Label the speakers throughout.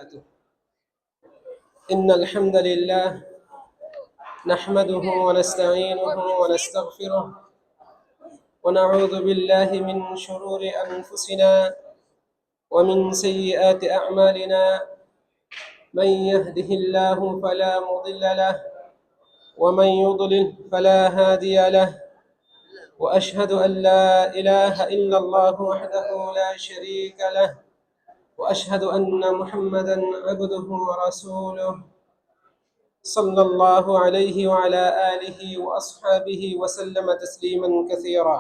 Speaker 1: وبركاته. إن الحمد لله نحمده ونستعينه ونستغفره ونعوذ بالله من شرور أنفسنا ومن سيئات أعمالنا. من يهده الله فلا مضل له ومن يضلل فلا هادي له، وأشهد أن لا إله إلا الله وحده لا شريك له، وأشهد أن محمدا عبده ورسوله صلى الله عليه وعلى آله وأصحابه وسلم تسليما كثيرا।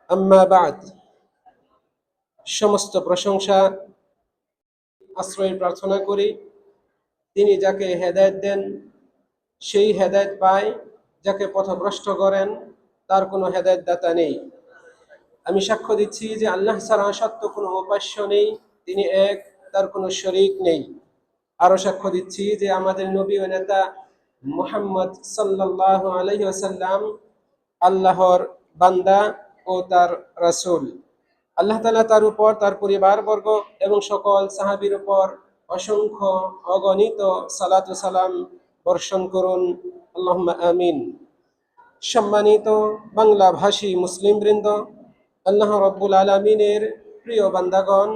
Speaker 1: أما بعد, সমস্ত প্রশংসা আশ্রয় প্রার্থনা করি তিনি যাকে হেদায়েত দেন সেই হেদায়েত পায়, যাকে পথভ্রষ্ট করেন তার কোনো হেদায়েত দাতা নেই। আমি সাক্ষ্য দিচ্ছি যে আল্লাহ ছাড়া সত্য কোনো উপাস্য নেই, তিনি এক, তার কোনো শরীক নেই। আরো সাক্ষ্য দিচ্ছি যে আমাদের নবী ও নেতা মুহাম্মদ সাল্লাল্লাহু আলাইহি ওয়াসাল্লাম আল্লাহর বান্দা ও তার রাসূল। আল্লাহ তাআলা তার উপর, তার পরিবারবর্গ এবং সকল সাহাবীর উপর অসংখ্য অগণিত সালাত ও সালাম বর্ষণ করুন, আল্লাহুম্মা আমিন। সম্মানিত বাংলা ভাষী মুসলিম বৃন্দ, আল্লাহ রাব্বুল আলামিনের প্রিয় বান্দাগণ,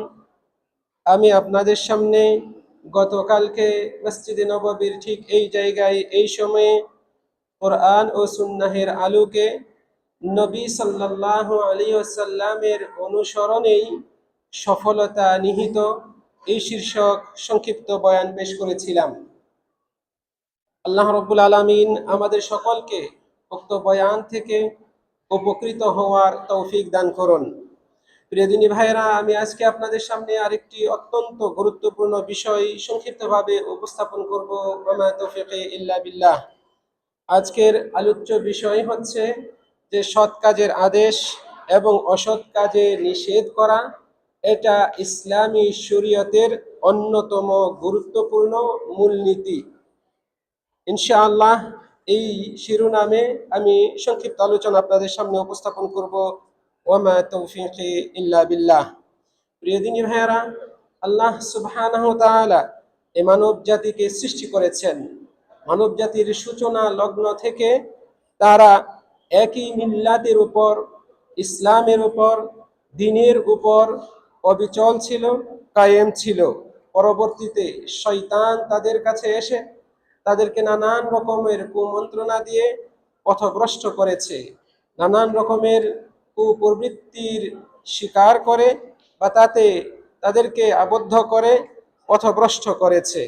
Speaker 1: আমি আপনাদের সামনে গতকালকে মসজিদে নববীর ঠিক এই জায়গায় এই সময়ে কোরআন ও সুন্নাহের আলোকে নবী সাল্লাল্লাহু আলাইহি ওয়াসাল্লামের অনুসরণেই সফলতা নিহিত এই শীর্ষক সংক্ষিপ্ত বয়ান পেশ করেছিলাম। আল্লাহ রাব্বুল আলামিন আমাদের সকলকে উক্ত বয়ান থেকে উপকৃত হওয়ার তৌফিক দান করুন। প্রিয় দিনী ভাইয়েরা, আমি আজকে আপনাদের সামনে আরেকটি অত্যন্ত গুরুত্বপূর্ণ বিষয় সংক্ষিপ্তভাবে উপস্থাপন করব। ওয়া মা তাওফীকি ইল্লা বিল্লাহ। আজকের আলোচ্য বিষয় হচ্ছে যে সৎ কাজের আদেশ এবং অসৎ কাজে নিষেধ করা, এটা ইসলামী শরীয়তের অন্যতম গুরুত্বপূর্ণ মূলনীতি। ইনশাআল্লাহ এই শিরোনামে আমি সংক্ষিপ্ত আলোচনা আপনাদের সামনে উপস্থাপন করব। ওয়া মা তাওফীকি ইল্লা বিল্লাহ। প্রিয় দিনী ভাইয়েরা, আল্লাহ সুবহানাহু ওয়া তাআলা এই মানব জাতিকে সৃষ্টি করেছেন। মানব জাতির সূচনা লগ্ন থেকে তারা একই মিল্লাতের উপর, ইসলামের উপর, দ্বীনের উপর অবিচল ছিল, কায়েম ছিল। পরবর্তীতে শয়তান তাদের কাছে এসে তাদেরকে নানান রকমের কুমন্ত্রণা দিয়ে পথভ্রষ্ট করেছে, নানান রকমের কুপ্রবৃত্তির শিকার করে বা তাতে তাদেরকে আবদ্ধ করে পথভ্রষ্ট করেছে।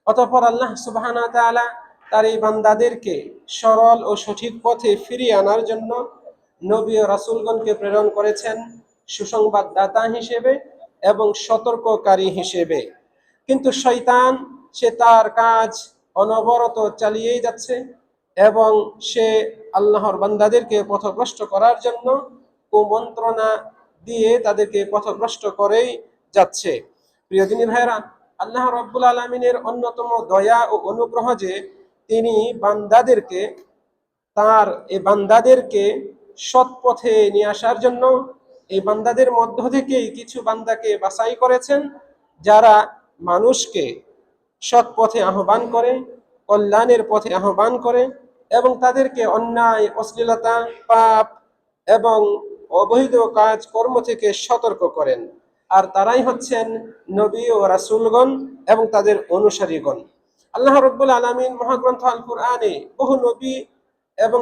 Speaker 1: অতঃপর আল্লাহ সুবহানাহু ওয়া তাআলা তার এই বান্দাদেরকে সরল ও সঠিক পথে ফিরিয়ে আনার জন্য নবী ও রাসূলগণকে প্রেরণ করেছেন সুসংবাদদাতা হিসেবে এবং সতর্ককারী হিসেবে। কিন্তু শয়তান সে তার কাজ অনবরত চালিয়েই যাচ্ছে এবং সে আল্লাহর বান্দাদেরকে পথভ্রষ্ট করার জন্য কুমন্ত্রণা দিয়ে তাদেরকে পথভ্রষ্ট করেই যাচ্ছে। প্রিয় দিনী ভাইরা, আল্লাহ রাব্বুল আলামিনের অন্যতম দয়া ও অনুগ্রহ যে তিনি বান্দাদেরকে, তার এই বান্দাদেরকে সৎ পথে নিয়ে আসার জন্য এই বান্দাদের মধ্য থেকেই কিছু বান্দাকে বাছাই করেছেন, যারা মানুষকে সৎ পথে আহ্বান করে, কল্যাণের পথে আহ্বান করে এবং তাদেরকে অন্যায়, অশ্লীলতা, পাপ এবং অবৈধ কাজ কর্ম থেকে সতর্ক করেন। আর তারাই হচ্ছেন নবী ও রাসূলগণ এবং তাদের অনুসারীগণ। আল্লাহ রাব্বুল আলামিন মহাগ্রন্থ আল কুরআনে বহু নবী এবং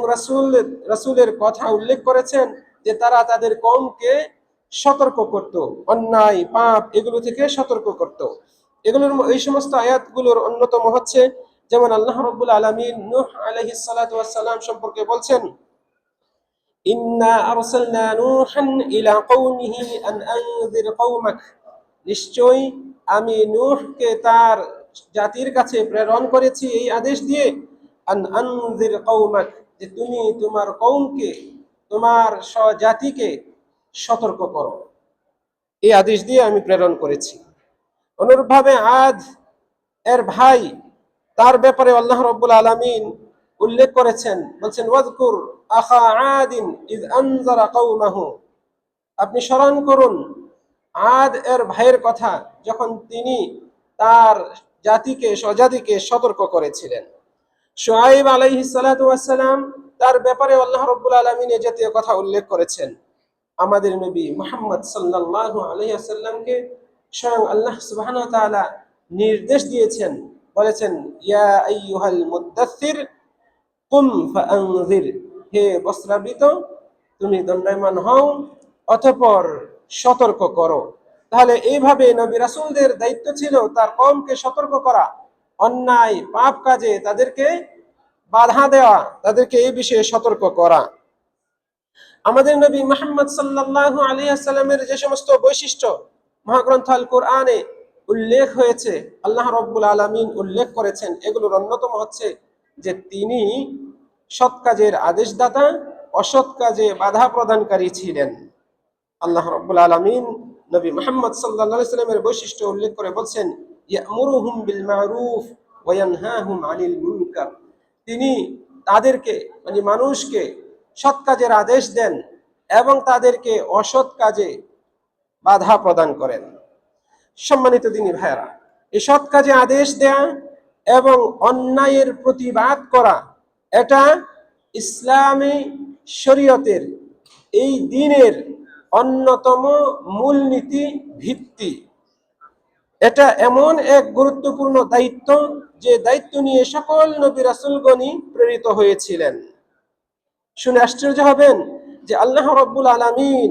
Speaker 1: রাসূলের কথা উল্লেখ করেছেন যে তারা তাদের কওমকে সতর্ক করত, অন্যায়, পাপ এগুলো থেকে সতর্ক করত। এগুলোর এই সমস্ত আয়াতগুলোর অন্যতম হচ্ছে, যেমন আল্লাহ রাব্বুল আলামিন নূহ আলাইহিস সালাতু ওয়াস সালাম সম্পর্কে বলছেন, ইন্না আরসালনা নূহান ইলা কওমিহি আন আনযির কওমাক, নিশ্চয়ই আমি নূহকে তার জাতির কাছে প্রেরণ করেছি এই আদেশ দিয়ে, আন আনযির কওমাক, যে তুমি তোমার কওমকে, তোমার স্বজাতিকে সতর্ক করো। এই আদেশ দিয়ে আমি প্রেরণ করেছি। অনুরূপভাবে আদ এর ভাই, তার ব্যাপারে আল্লাহ রাব্বুল আলামিন উল্লেখ করেছেন, বলছেন ওয়াজকুর আখা আদিন ইয আনযারা কওমাহু, আপনি স্মরণ করুন আদ এর ভাইয়ের কথা যখন তিনি তার জাতিকে স্বজাতিকে সতর্ক করেছিলেন। শুআয়ব আলাইহিস সালাতু ওয়াস সালাম, তার ব্যাপারে আল্লাহ রাব্বুল আলামিন এই জাতীয় কথা উল্লেখ করেছেন। আমাদের নবী মুহাম্মদ সাল্লাল্লাহু আলাইহি ওয়াসাল্লামকে স্বয়ং আল্লাহ সুবহানাহু ওয়া তাআলা নির্দেশ দিয়েছেন, বলেছেন, ইয়া আইয়ুহাল মুদ্দাথির কুম ফাআনযির, হে বস্ত্রাবৃত, তুমি দণ্ডায়মান হও, অতঃপর সতর্ক করো। তাহলে এইভাবে নবী রাসূলদের দায়িত্ব ছিল তার কওমকে সতর্ক করা, অন্যায় পাপ কাজে তাদেরকে বাধা দেওয়া, তাদেরকে এই বিষয়ে সতর্ক করা। আমাদের নবী মুহাম্মদ সাল্লাল্লাহু আলাইহি ওয়াসাল্লামের যে সমস্ত বৈশিষ্ট্য মহাগ্রন্থ আল কোরআনে উল্লেখ হয়েছে, আল্লাহ রাব্বুল আলামিন উল্লেখ করেছেন, এগুলোর অন্যতম হচ্ছে যে তিনি সৎ কাজের আদেশদাতা, অসৎ কাজে বাধা প্রদানকারী ছিলেন। আল্লাহ রাব্বুল আলামিন নবী মুহাম্মদ সাল্লাল্লাহু আলাইহি ওয়াসাল্লামের বৈশিষ্ট্য উল্লেখ করে বলছেন, ইয়ামুরুহুম বিল মারুফ ওয়া ইয়ানহাহুম আনিল মুনকার। তিনি তাদেরকে মানে মানুষকে সৎ কাজের আদেশ দেন এবং তাদেরকে অসৎ কাজে বাধা প্রদান করেন। সম্মানিত দিনী ভাইরা, এই সৎ কাজে আদেশ দেয়া এবং অন্যায়ের প্রতিবাদ করা, এটা ইসলামী শরীয়তের, এই দ্বীনের অন্যতম মূলনীতি, ভিত্তি। এটা এমন এক গুরুত্বপূর্ণ দায়িত্ব যে দায়িত্ব নিয়ে সকল নবী রাসূলগণই প্রেরিত হয়েছিলেন। শুনে আশ্চর্য হবেন যে আল্লাহ রাব্বুল আলামিন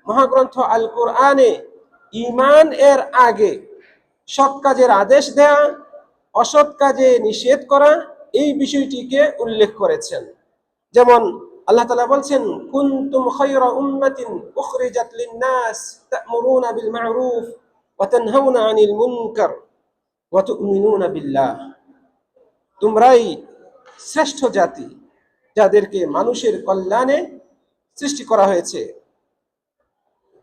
Speaker 1: মহাগ্রন্থ আল কোরআনে ঈমান এর আগে সৎ কাজের আদেশ দেয়া, অসৎ কাজে নিষেধ করা, এই বিষয়টিকে উল্লেখ করেছেন। যেমন আল্লাহ তাআলা বলছেন, কুনতুম খায়রা উম্মাতিন উখরিজাত লিন-নাস তা'মুরুনা বিল মা'রুফ ওয়া তানহাউনা আনিল মুনকার ওয়া তু'মিনুনা বিল্লাহ। তোমরাই শ্রেষ্ঠ জাতি, যাদেরকে মানুষের কল্যাণে সৃষ্টি করা হয়েছে।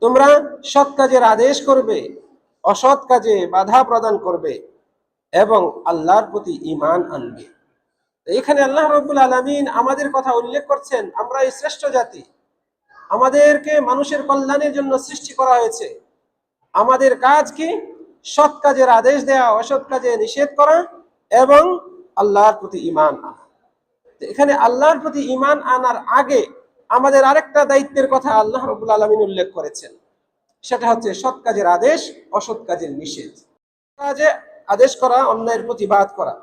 Speaker 1: তোমরা সৎ কাজের আদেশ করবে, অসৎ কাজে বাধা প্রদান করবে এবং আল্লাহর প্রতি ঈমান আনবে। এখানে আল্লাহ রাব্বুল আলামিন আমাদের কথা উল্লেখ করছেন, আমরা এই শ্রেষ্ঠ জাতি, আমাদেরকে মানুষের কল্যাণের জন্য সৃষ্টি করা হয়েছে। আমাদের কাজ কি? সৎ কাজের আদেশ দেয়া, অসৎ কাজে নিষেধ করা এবং আল্লাহর প্রতি ঈমান আনা। এখানে আল্লাহর প্রতি ঈমান আনার আগে আমাদের আরেকটা দায়িত্বের কথা আল্লাহ রাব্বুল আলামিন উল্লেখ করেছেন, সেটা হচ্ছে সৎ কাজের আদেশ, অসৎ কাজের নিষেধ। কাজে আদেশ করা, অন্যায়ের প্রতিবাদ করা।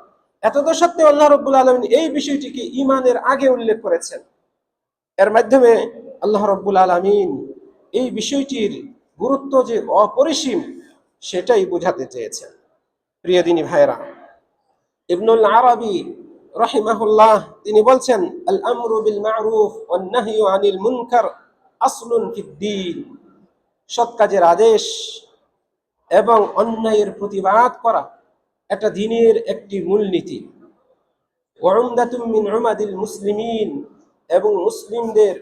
Speaker 1: এতদ সত্ত্বেও আল্লাহ রাব্বুল আলামিন এই বিষয়টিকে ঈমানের আগে উল্লেখ করেছেন। এর মাধ্যমে আল্লাহ রাব্বুল আলামিন এই বিষয়টির গুরুত্ব যে অপরিসীম, সেটাই বোঝাতে চেয়েছেন। প্রিয় দিনী ভাইরা, ইবনুল আরাবী রাহিমাহুল্লাহ তিনি বলছেন, আল আমরু বিল মা'রুফ ওয়ান নাহয়ু আনিল মুনকার আসলুন ফিদ-দীন। সৎ কাজের আদেশ এবং অন্যায়ের প্রতিবাদ করা, এটা দ্বীনের একটি মূলনীতি। ওয়া উমদাতুম মিন উমাদিল মুসলিমিন, এবং মুসলিমদের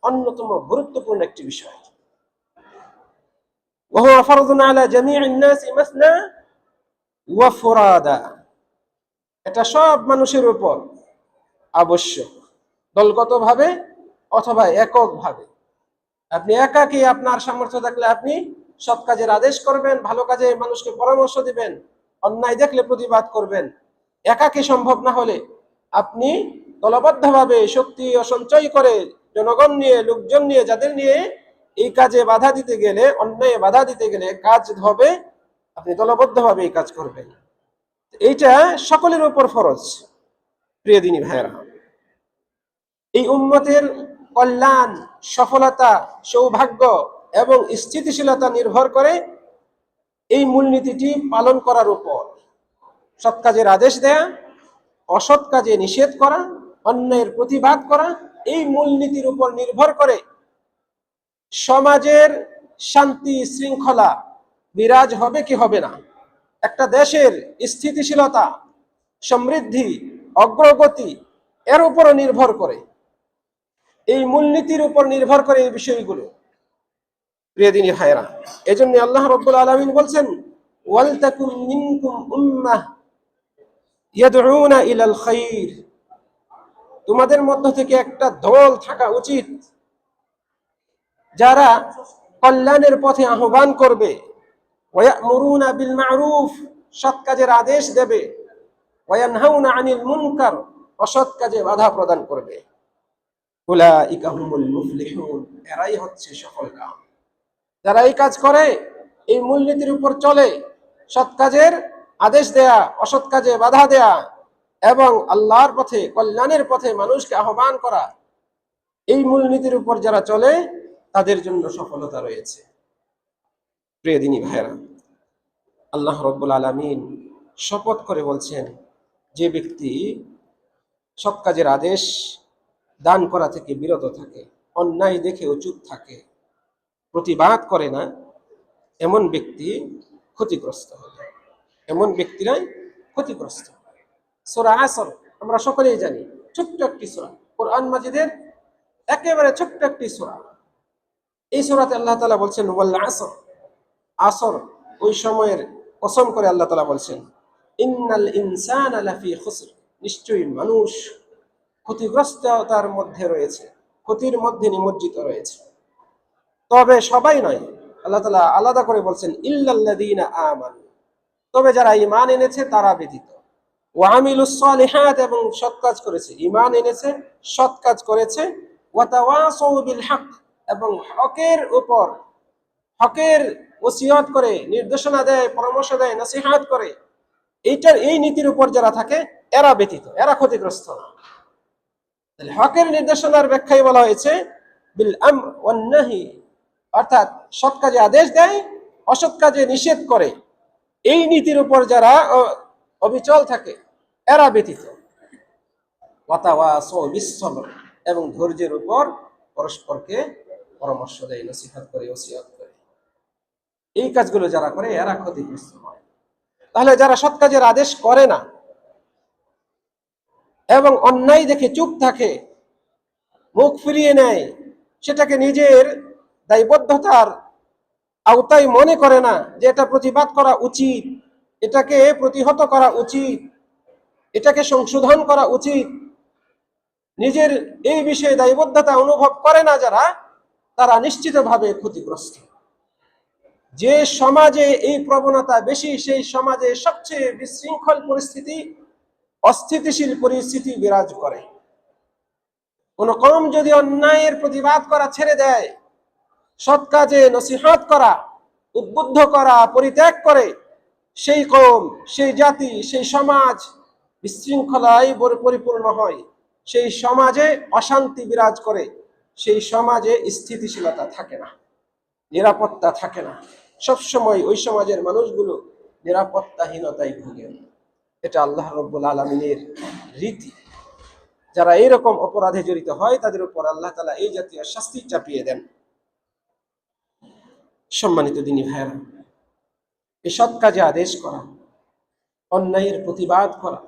Speaker 1: অন্যতম গুরুত্বপূর্ণ একটি বিষয়। ওয়া হুয়া ফারযুন আলা জামি'in নাসি মাসনা ওয়া ফুরাদা। এটা সব মানুষের উপর আবশ্যক, দলগতভাবে অথবা এককভাবে। আপনি একাকী আপনার সামর্থ্য থাকলে আপনি সৎ কাজের আদেশ করবেন, ভালো কাজে মানুষকে পরামর্শ দিবেন, অন্যায় দেখলে প্রতিবাদ করবেন। একাকী সম্ভব না হলে আপনি দলবদ্ধভাবে শক্তি সঞ্চয় করে জনগণ নিয়ে, লোকজন নিয়ে, যাদের নিয়ে এই কাজে বাধা দিতে গেলে, অন্যায় বাধা দিতে গেলে কাজ হবে, আপনি দলবদ্ধভাবে এই কাজ করবেন। এইটা সকলের উপর ফরজ। প্রিয় দিনী ভাইয়েরা, এই উম্মতের কল্যাণ, সফলতা, সৌভাগ্য এবং স্থিতিশীলতা নির্ভর করে এই মূলনীতিটি পালন করার উপর। সৎ কাজের আদেশ দেয়া, অসৎ কাজে নিষেধ করা, অন্যায়ের প্রতিবাদ করা, এই মূলনীতির উপর নির্ভর করে সমাজের শান্তি শৃঙ্খলা বিরাজ হবে কি হবে না, একটা দেশের স্থিতিশীলতা, সমৃদ্ধি, অগ্রগতি এর উপরও নির্ভর করে, এই মূলনীতির উপর নির্ভর করে এই বিষয়গুলো। প্রিয় দিনী ভাইরা, এজন্য আল্লাহ রাব্বুল আলামিন বলছেন, ওয়ালতাকুম মিনকুম উম্মাহ ইয়াদউনা ইলাল খায়র। তোমাদের মধ্য থেকে একটা দল থাকা উচিত যারা কল্যাণের পথে আহ্বান করবে, ওয়ায়ামুরুনা বিল মারুফ, সৎ কাজের আদেশ দেবে, ওয়ায়ানহাউনা আনিল মুনকার, অসৎ কাজে বাধা প্রদান করবে। উলাইকা হুমুল মুফলিহুন, এরাই হচ্ছে সফলকাম। যারা এই কাজ করে, এই মূলনীতির উপর চলে, সৎ কাজের আদেশ দেয়া, অসৎ কাজে বাধা দেয়া এবং আল্লাহর পথে, কল্যাণের পথে মানুষকে আহ্বান করা, এই মূলনীতির উপর যারা চলে তাদের জন্য সফলতা রয়েছে। প্রিয় দিনী ভাইরা, আল্লাহ রাব্বুল আলামিন শপথ করে বলছেন, যে ব্যক্তি সৎ কাজের আদেশ দান করা থেকে বিরত থাকে, অন্যায় দেখেও চুপ থাকে, প্রতিবাদ করে না, এমন ব্যক্তি ক্ষতিগ্রস্ত হবে। এমন ব্যক্তিরাই ক্ষতিগ্রস্ত। সূরা আসর আমরা সকলেই জানি, ছোট্ট একটি সূরা, কোরআন মাজিদের একেবারে ছোট্ট একটি সূরা। এই সূরাতে আল্লাহ তাআলা বলছেন ওয়াল আসর, আসর ওই সময়ের কসম করে আল্লাহ তাআলা বলছেন, ইন্নাল ইনসানা লাফি খুসর, নিশ্চয়ই মানুষ ক্ষতিগ্রস্ততার মধ্যে রয়েছে, ক্ষতির মধ্যে নিমজ্জিত রয়েছে। তবে সবাই নয়, আল্লাহ তাআলা আলাদা করে বলছেন ইল্লাল্লাযীনা আমানু, তবে যারা ঈমান এনেছে তারা ব্যতীত, ওয়া আমিলুস সালিহাত, এবং সৎ কাজ করেছে, ঈমান এনেছে, সৎ কাজ করেছে, ওয়া তাওয়াসাউ বিল হক, এবং হকের উপর হকের ওসিয়ত করে, নির্দেশনা দেয়, পরামর্শ দেয়, নসিহত করে, এই নীতির উপর যারা থাকে এরা ব্যতীত, এরা ক্ষতিগ্রস্ত না। তাহলে হকের নির্দেশনার ব্যাখ্যায় বলা হয়েছে বিল আমর ওয়ান নাহি, অর্থাৎ সৎ কাজে আদেশ দেয়, অসৎ কাজে নিষেধ করে, এই নীতির উপর যারা অবিচল থাকে এরা ব্যতীত। ওয়াতাওয়াসাউ বিস সবর, এবং ধৈর্যের উপর পরস্পরকে পরামর্শ দেয়, নসিহত করে, ওসিয়ত করে, এই কাজগুলো যারা করে এরা ক্ষতিগ্রস্ত হয়। তাহলে যারা সৎ কাজের আদেশ করে না এবং অন্যায় দেখে চুপ থাকে, মুখ ফিরিয়ে নেয়, সেটাকে নিজের দায়বদ্ধতার আওতায় মনে করে না যে এটা প্রতিবাদ করা উচিত, এটাকে প্রতিহত করা উচিত, এটাকে সংশোধন করা উচিত, নিজের এই বিষয়ে দায়বদ্ধতা অনুভব করে না যারা, তারা নিশ্চিতভাবে ক্ষতিগ্রস্ত। যে সমাজে এই প্রবণতা বেশি, সেই সমাজে সবচেয়ে বিশৃঙ্খল পরিস্থিতি, অস্থিতিশীল পরিস্থিতি বিরাজ করে। কোন কওম যদি অন্যায়ের প্রতিবাদ করা ছেড়ে দেয়, সৎ কাজে নসিহত করা, উদ্বুদ্ধ করা পরিত্যাগ করে, সেই কওম, সেই জাতি, সেই সমাজ বিশৃঙ্খলায় পরিপূর্ণ হয়, সেই সমাজে অশান্তি বিরাজ করে, সেই সমাজে স্থিতিশীলতা থাকে না, নিরাপত্তা থাকে না। সবসময় ওই সমাজের মানুষগুলো নিরাপত্তাহীনতায় ভুগে। এটা আল্লাহ রাব্বুল আলামিনের রীতি। যারা এইরকম অপরাধে জড়িত হয় তাদের উপর আল্লাহ তাআলা এই জাতীয় শাস্তি চাপিয়ে দেন। সম্মানিত দিনী ভাইয়েরা, এই সৎ কাজে আদেশ করা, অন্যায়ের প্রতিবাদ করা,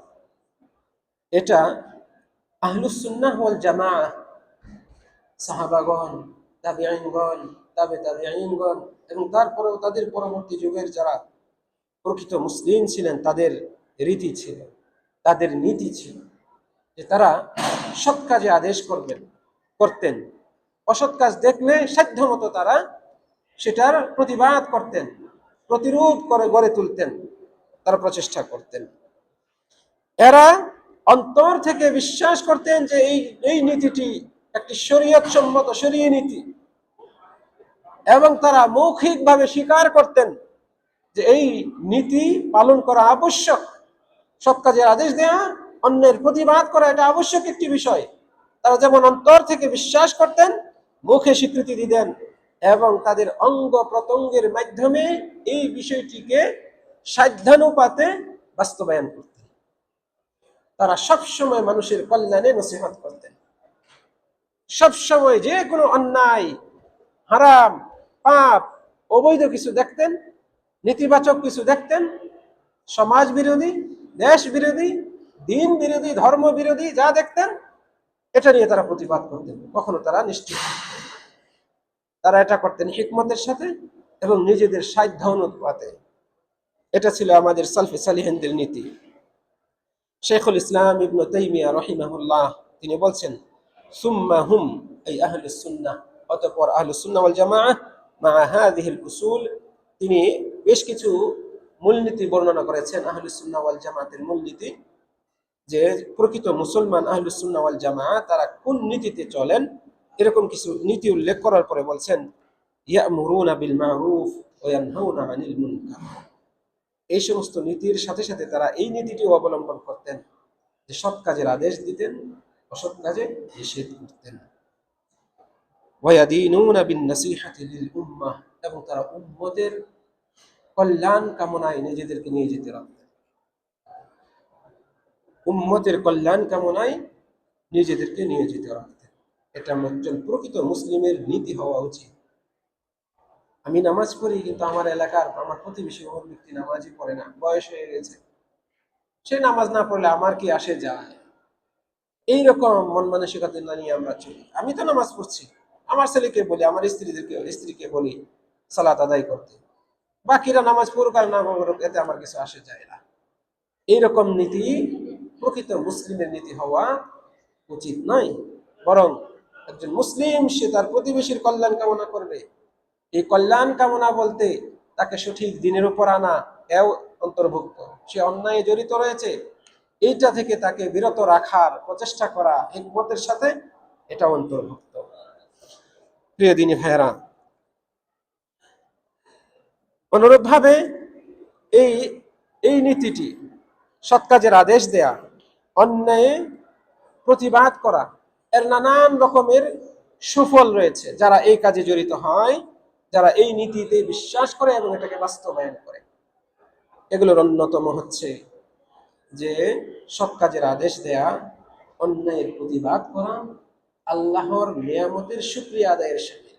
Speaker 1: এটা আহলুস সুন্নাহ ওয়াল জামাআহ, সাহাবাগণ, তাবিঈনগণ, তাবিঈনগণ এবং তারপরেও তাদের পরবর্তী যুগের যারা প্রকৃত মুসলিম ছিলেন তাদের রীতি ছিল, তাদের নীতি ছিল, যে তারা সৎ কাজে আদেশ করতেন, অসৎ কাজ দেখলে সাধ্যমতো তারা সেটার প্রতিবাদ করতেন, প্রতিরোধ করে গড়ে তুলতেন, তারা প্রচেষ্টা করতেন। এরা অন্তর থেকে বিশ্বাস করতেন যে এই নীতিটি একটি শরীয়ত সম্মত শরীয়ী নীতি, এবং তারা মৌখিকভাবে স্বীকার করতেন যে এই নীতি পালন করা আবশ্যক। সৎ কাজের আদেশ দেওয়া, অন্যের প্রতিবাদ করা, এটা আবশ্যক একটি বিষয়। তারা যেমন অন্তর থেকে বিশ্বাস করতেন, মুখে স্বীকৃতি দিতেন, এবং তাদের অঙ্গ প্রত্যঙ্গের মাধ্যমে এই বিষয়টিকে সাধ্যানুপাতে বাস্তবায়ন করতেন। তারা সবসময় মানুষের কল্যাণে নসিহত করতেন, সবসময় যে কোনো অন্যায়, হারাম, পাপ, অবৈধ কিছু দেখতেন, নেতিবাচক কিছু দেখতেন, সমাজ বিরোধী, দেশ বিরোধী, দিন বিরোধী, ধর্ম বিরোধী যা দেখতেন, এটা নিয়ে তারা প্রতিবাদ করতেন। কখনো তারা নিশ্চিত, তারা এটা করতেন হিকমতের সাথে এবং নিজেদের সাধ্য অনুপাতে। এটা ছিল আমাদের সালফে সালিহিনদের নীতি। শেখুল ইসলাম ইবনে তাইমিয়া রাহিমাহুল্লাহ তিনি বলছেন, সুম্মা হুম, এই আহলুস সুন্নাহ, অতঃপর আহলুস সুন্নাহ ওয়াল জামাআহ মা হাযিহিল উসুল, তিনি বেশ কিছু মূলনীতি বর্ণনা করেছেন আহলুস সুন্নাহ ওয়াল জামাতের মূলনীতি, যে প্রকৃত মুসলমান আহলুস সুন্নাহ ওয়াল জামাত তারা কোন নীতিতে চলেন। এরকম কিছু নীতি উল্লেখ করার পরে বলছেন ইয়ামুরুনা বিল মারুফ ওয়া ইয়ানহাউনা আনিল মুনকার। এই সমস্ত নীতির সাথে সাথে তারা এই নীতিটিও অবলম্বন করতেন যে সৎ কাজের আদেশ দিতেন, অসৎ কাজে নিষেধ করতেন। ওয়ায়াদিনুনা বিন নাসিহাতি লিল উম্মাহ, এবং তারা উম্মতের কল্যাণ কামনায় নিজেদেরকে নিয়োজিত রাখতেন। উম্মতের কল্যাণ কামনায় নিজেদেরকে নিয়োজিত রাখতেন। এটা একজন প্রকৃত মুসলিমের নীতি হওয়া উচিত। আমি নামাজ পড়ি, কিন্তু আমার এলাকার আমার প্রতিবেশী অমুক ব্যক্তি নামাজই পড়ে না, বয়স হয়ে গেছে, সে নামাজ না পড়লে আমার কি আসে যায়, এইরকম মন মানসিকতা নিয়ে আমরা চলি। আমি তো নামাজ পড়ছি, আমার ছেলেকে বলি, আমার স্ত্রীকে বলি সালাত আদায় করতে, বাকিরা নামাজ পড়ুক আর না পড়ুক, এতে আমার কিছু আসে যায় না। এইরকম নীতি প্রকৃত মুসলিমের নীতি হওয়া উচিত নয়। বরং একজন মুসলিম সে তার প্রতিবেশীর কল্যাণ কামনা করবে। এই কল্যাণ কামনা বলতে তাকে সঠিক দিনের উপর আনা এও অন্তর্ভুক্ত। সে অন্যায় জড়িত রয়েছে, এইটা থেকে তাকে বিরত রাখার প্রচেষ্টা করা হিকমতের সাথে, এটা অন্তর্ভুক্ত। প্রিয় দিনী ভাইয়েরা, অনুরূপভাবে এই এই নীতিটি সৎ কাজের আদেশ দেয়া, অন্যায় প্রতিবাদ করা, এর নানান রকমের সুফল রয়েছে যারা এই কাজে জড়িত হয়, যারা এই নীতিতে বিশ্বাস করে এবং এটাকে বাস্তবায়ন করে। এগুলোর অন্যতম হচ্ছে যে সৎ কাজের আদেশ দেয়া, অন্যায়ের প্রতিবাদ করা, আল্লাহর নিয়ামতের শুকরিয়া আদায়ের সাথে।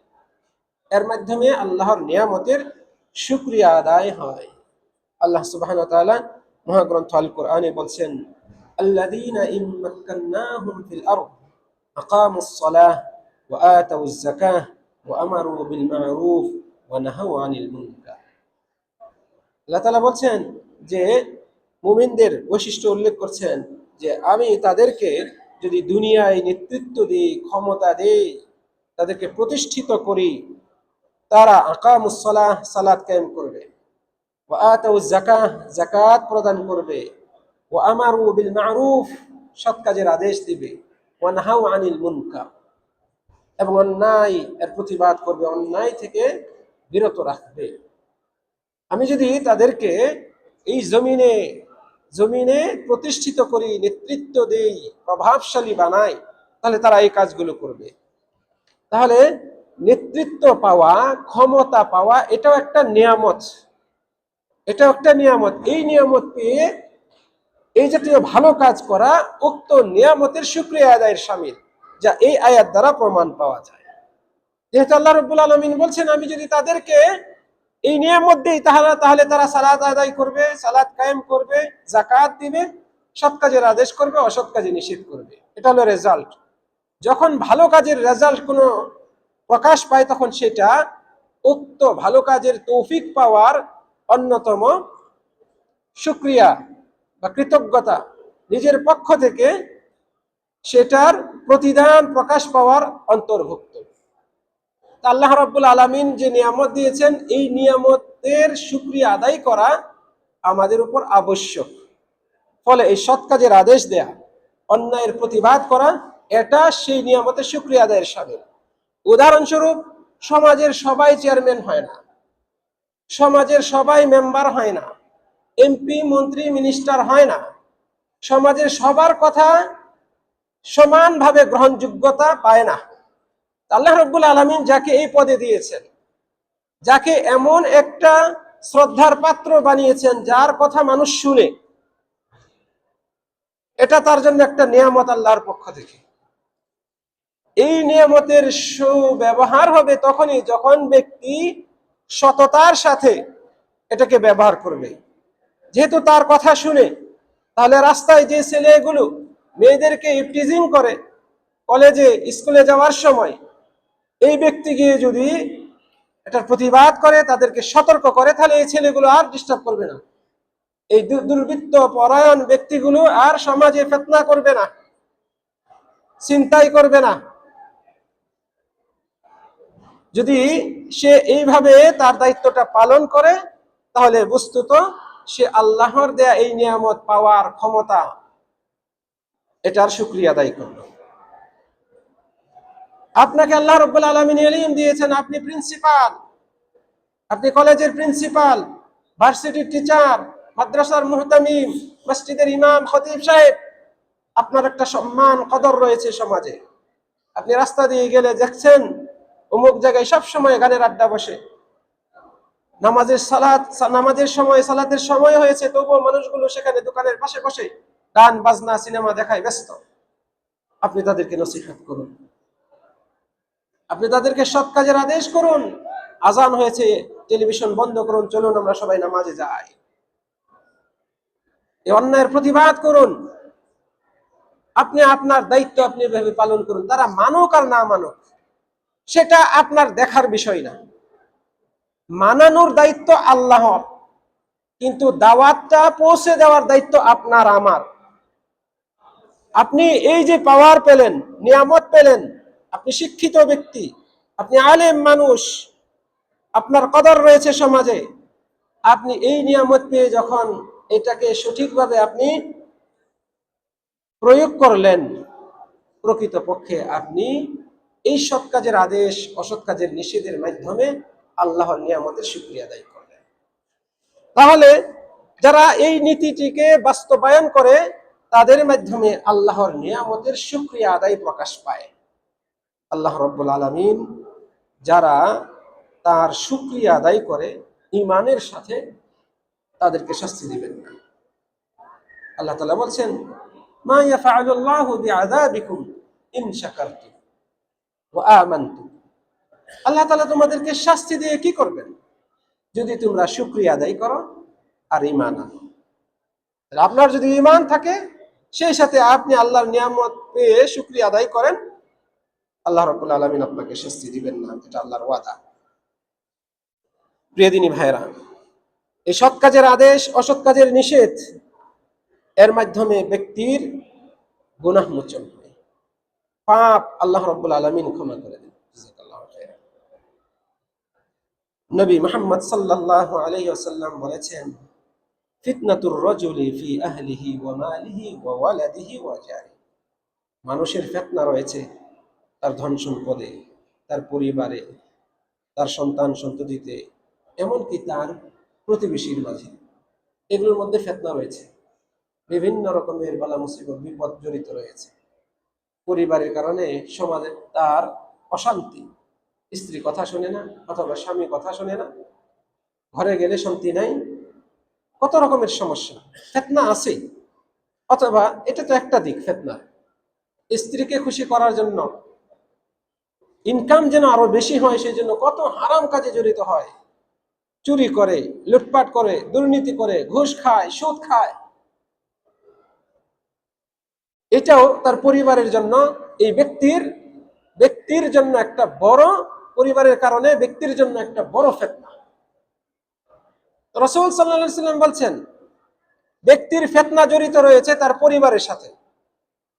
Speaker 1: এর মাধ্যমে আল্লাহর নিয়ামতের শুকরিয়া আদায় হয়। আল্লাহ সুবহানাহু ওয়া তাআলা মহাগ্রন্থ আল কোরআনে বলছেন, আল্লাযীনা ইম্মাক্কান্নাহুম ফিল আরদ আকামুস সালাহ ওয়া আতাউয যাকাহ ওয়া আমারু বিল মা'রুফ ওয়া নাহাউ আনিল মুনকার। আল্লাহ তাআলা বলছেন যে মুমিনদের বৈশিষ্ট্য উল্লেখ করছেন যে আমি তাদেরকে যদি দুনিয়ায় নেতৃত্ব দিই, ক্ষমতা দেই, তাদেরকে প্রতিষ্ঠিত করি, তারা আকামুস সালাহ সালাত কায়েম করবে, ওয়া আতাউয যাকাহ যাকাত প্রদান করবে, ওয়া আমারু বিল মা'রুফ সৎ কাজের আদেশ দিবে, ওয়া নাহাউ আনিল মুনকার এবং অন্যায় এর প্রতিবাদ করবে, অন্যায় থেকে বিরত রাখবে। আমি যদি তাদেরকে এই জমিনে প্রতিষ্ঠিত করি, নেতৃত্ব দেই, প্রভাবশালী বানাই, তাহলে তারা এই কাজগুলো করবে। তাহলে নেতৃত্ব পাওয়া, ক্ষমতা পাওয়া, এটাও একটা নিয়ামত, এটাও একটা নিয়ামত। এই নিয়ামত পেয়ে এই জাতীয় ভালো কাজ করা উক্ত নিয়ামতের শুকরিয়া আদায়ের শামিল, যা এই আয়াত দ্বারা প্রমাণ পাওয়া যায়। যেহেতু আল্লাহ রাব্বুল আলামিন বলছেন আমি যদি তাদেরকে এই নিয়ামত দেই, তাহলে তারা সালাত আদায় করবে, সালাত কায়েম করবে, যাকাত দিবে, সৎ কাজের আদেশ করবে, অসৎ কাজে নিষেধ করবে। এটা হলো রেজাল্ট। যখন ভালো কাজের রেজাল্ট কোনো প্রকাশ পায়, তখন সেটা উক্ত ভালো কাজের তৌফিক পাওয়ার অন্যতম শুকরিয়া বা কৃতজ্ঞতা, নিজের পক্ষ থেকে সেটার প্রতিদান প্রকাশ পাওয়ার অন্তর্ভুক্ত। আল্লাহ রাব্বুল আলামিন যে নিয়ামত দিয়েছেন, এই নিয়ামতের শুকরিয়া আদায় করা আমাদের উপর আবশ্যক। ফলে এই সৎ কাজের আদেশ দেয়া, অন্যায়ের প্রতিবাদ করা, এটা সেই নিয়ামতের শুকরিয়া আদায়ের শামিল। উদাহরণস্বরূপ, সমাজের সবাই চেয়ারম্যান হয় না, সমাজের সবাই মেম্বার হয় না, এমপি মন্ত্রী মিনিস্টার হয় না, সমাজের সবার কথা সমানভাবে গ্রহণযোগ্যতা পায় না। আল্লাহ রাব্বুল আলামিন যাকে এই পদে দিয়েছেন, যাকে এমন একটা শ্রদ্ধার পাত্র বানিয়েছেন যার কথা মানুষ শুনে, এটা তার জন্য একটা নিয়ামত আল্লাহর পক্ষ থেকে। এই নিয়ামতের সুব্যবহার হবে তখনই যখন ব্যক্তি সততার সাথে এটাকে ব্যবহার করবে। যেহেতু তার কথা শুনে, তাহলে রাস্তায় যে ছেলেগুলো মেয়েদেরকে ইফটিজিং করে কলেজে স্কুলে যাওয়ার সময়, এই ব্যক্তি গিয়ে যদি এটার প্রতিবাদ করে, তাদেরকে সতর্ক করে, তাহলে এই ছেলেগুলো আর ডিস্টার্ব করবে না। এই দুর্বৃত্ত পরায়ণ ব্যক্তিগুলো আর সমাজে ফিতনা করবে না, ছিনতাই করবে না। যদি সে এইভাবে তার দায়িত্বটা পালন করে, তাহলে বস্তুত সে আল্লাহর দেয়া এই নিয়ামত পাওয়ার ক্ষমতা, এটার শুকরিয়া আদায় করল। আপনাকে আল্লাহ রাব্বুল আলামিন ইলম দিয়েছেন, আপনি প্রিন্সিপাল, আপনি কলেজের প্রিন্সিপাল, ভার্সিটির টিচার, মাদ্রাসার মুহতামিম, মসজিদের ইমাম, খতিব সাহেব। আপনার একটা সম্মান কদর রয়েছে সমাজে। আপনি রাস্তা দিয়ে গেলে দেখছেন অমুক জায়গায় সব সময় গানের আড্ডা বসে, নামাজের সময়, সালাতের সময় হয়েছে, তবুও মানুষগুলো সেখানে দোকানের পাশে বসে গান বাজনা সিনেমা দেখায় ব্যস্ত। আপনি তাদেরকে নসিহত করুন, আপনি তাদেরকে সৎ কাজের আদেশ করুন। আজান হয়েছে, টেলিভিশন বন্ধ করুন, চলুন আমরা সবাই নামাজে যাই। এই অন্যায়ের প্রতিবাদ করুন। আপনি আপনার দায়িত্ব আপনি এভাবে পালন করুন। তারা মানুক আর না মানুক সেটা আপনার দেখার বিষয় না। মানানোর দায়িত্ব আল্লাহর, কিন্তু দাওয়াতটা পৌঁছে দেওয়ার দায়িত্ব আপনার আমার। আপনি এই যে পাওয়ার পেলেন, নিয়ামত পেলেন, আপনি শিক্ষিত ব্যক্তি, আপনি আলেম মানুষ, আপনার কদর রয়েছে সমাজে। আপনি এই নিয়ামত পেয়ে যখন এটাকে সঠিকভাবে আপনি প্রয়োগ করলেন, প্রকৃতপক্ষে আপনি এই সৎ কাজের আদেশ, অসৎ কাজের নিষেধের মাধ্যমে আল্লাহর নিয়ামতের শুকরিয়া আদায় করলেন। তাহলে যারা এই নীতিটিকে বাস্তবায়ন করে, তাদের মাধ্যমে আল্লাহর নিয়ামতের শুকরিয়া আদায় প্রকাশ পায়। আল্লাহ রাব্বুল আলামিন যারা তার শুকরিয়া আদায় করে ঈমানের সাথে, তাদেরকে শাস্তি দিবেন না। আল্লাহ তাআলা বলছেন, মা ইয়াফআলুল্লাহু বিআযাবিকুম ইন শাকারতুম ওয়া আমানতুম। আল্লাহ তাআলা তোমাদেরকে শাস্তি দিয়ে কি করবেন? যদি তোমরা শুকরিয়া আদায় করো আর ঈমান আনো। আপনার যদি ঈমান থাকে, সেই সাথে আপনি আল্লাহর নিয়ামত পেয়ে শুকরিয়া আদায় করেন, আল্লাহ রাব্বুল আলামিন আপনাকে শাস্তি দিবেন না, এটা আল্লাহর ওয়াদা। প্রিয় দিনী ভাইরা, এই সৎ কাজের আদেশ, অসৎ কাজের নিষেধ, এর মাধ্যমে ব্যক্তির গুনাহ মোচন হয়, পাপ আল্লাহ রাব্বুল আলামিন ক্ষমা করে দেন। নবী মুহাম্মদ সাল্লাল্লাহু আলাইহি ওয়াসাল্লাম বলেছেন, ফিতনাতুর রাজুলি ফি আহলিহি ওয়া মালিহি ওয়া ওয়ালাদিহি ওয়া জারি। মানুষের ফিতনা রয়েছে তার ধন সম্পদে, তার পরিবারে, তার সন্তান সন্ততিতে, এমনকি তার প্রতিবেশীর মাঝে। এগুলোর মধ্যে ফিতনা রয়েছে, বিভিন্ন রকমের বালা মুসিবত, বিপদ জড়িত রয়েছে। পরিবারের কারণে সমাজে তার অশান্তি, স্ত্রী কথা শোনে না অথবা স্বামী কথা শোনে না, ঘরে গেলে শান্তি নাই, কত রকমের সমস্যা, ফিতনা আছে। অথবা এটা তো একটা দিক ফিতনা, স্ত্রীকে খুশি করার জন্য, ইনকাম যেন আরো বেশি হয়, সেই জন্য কত হারাম কাজে জড়িত হয়, চুরি করে, লুটপাট করে, দুর্নীতি করে, ঘুষ খায়, সুদ খায়। এটাও তার পরিবারের জন্য, এই ব্যক্তির জন্য একটা বড়, পরিবারের কারণে ব্যক্তির জন্য একটা বড় ফিতনা। রাসূল সাল্লাল্লাহু আলাইহি ওয়াসাল্লাম বলছেন, ব্যক্তির ফিতনা জড়িত রয়েছে তার পরিবারের সাথে,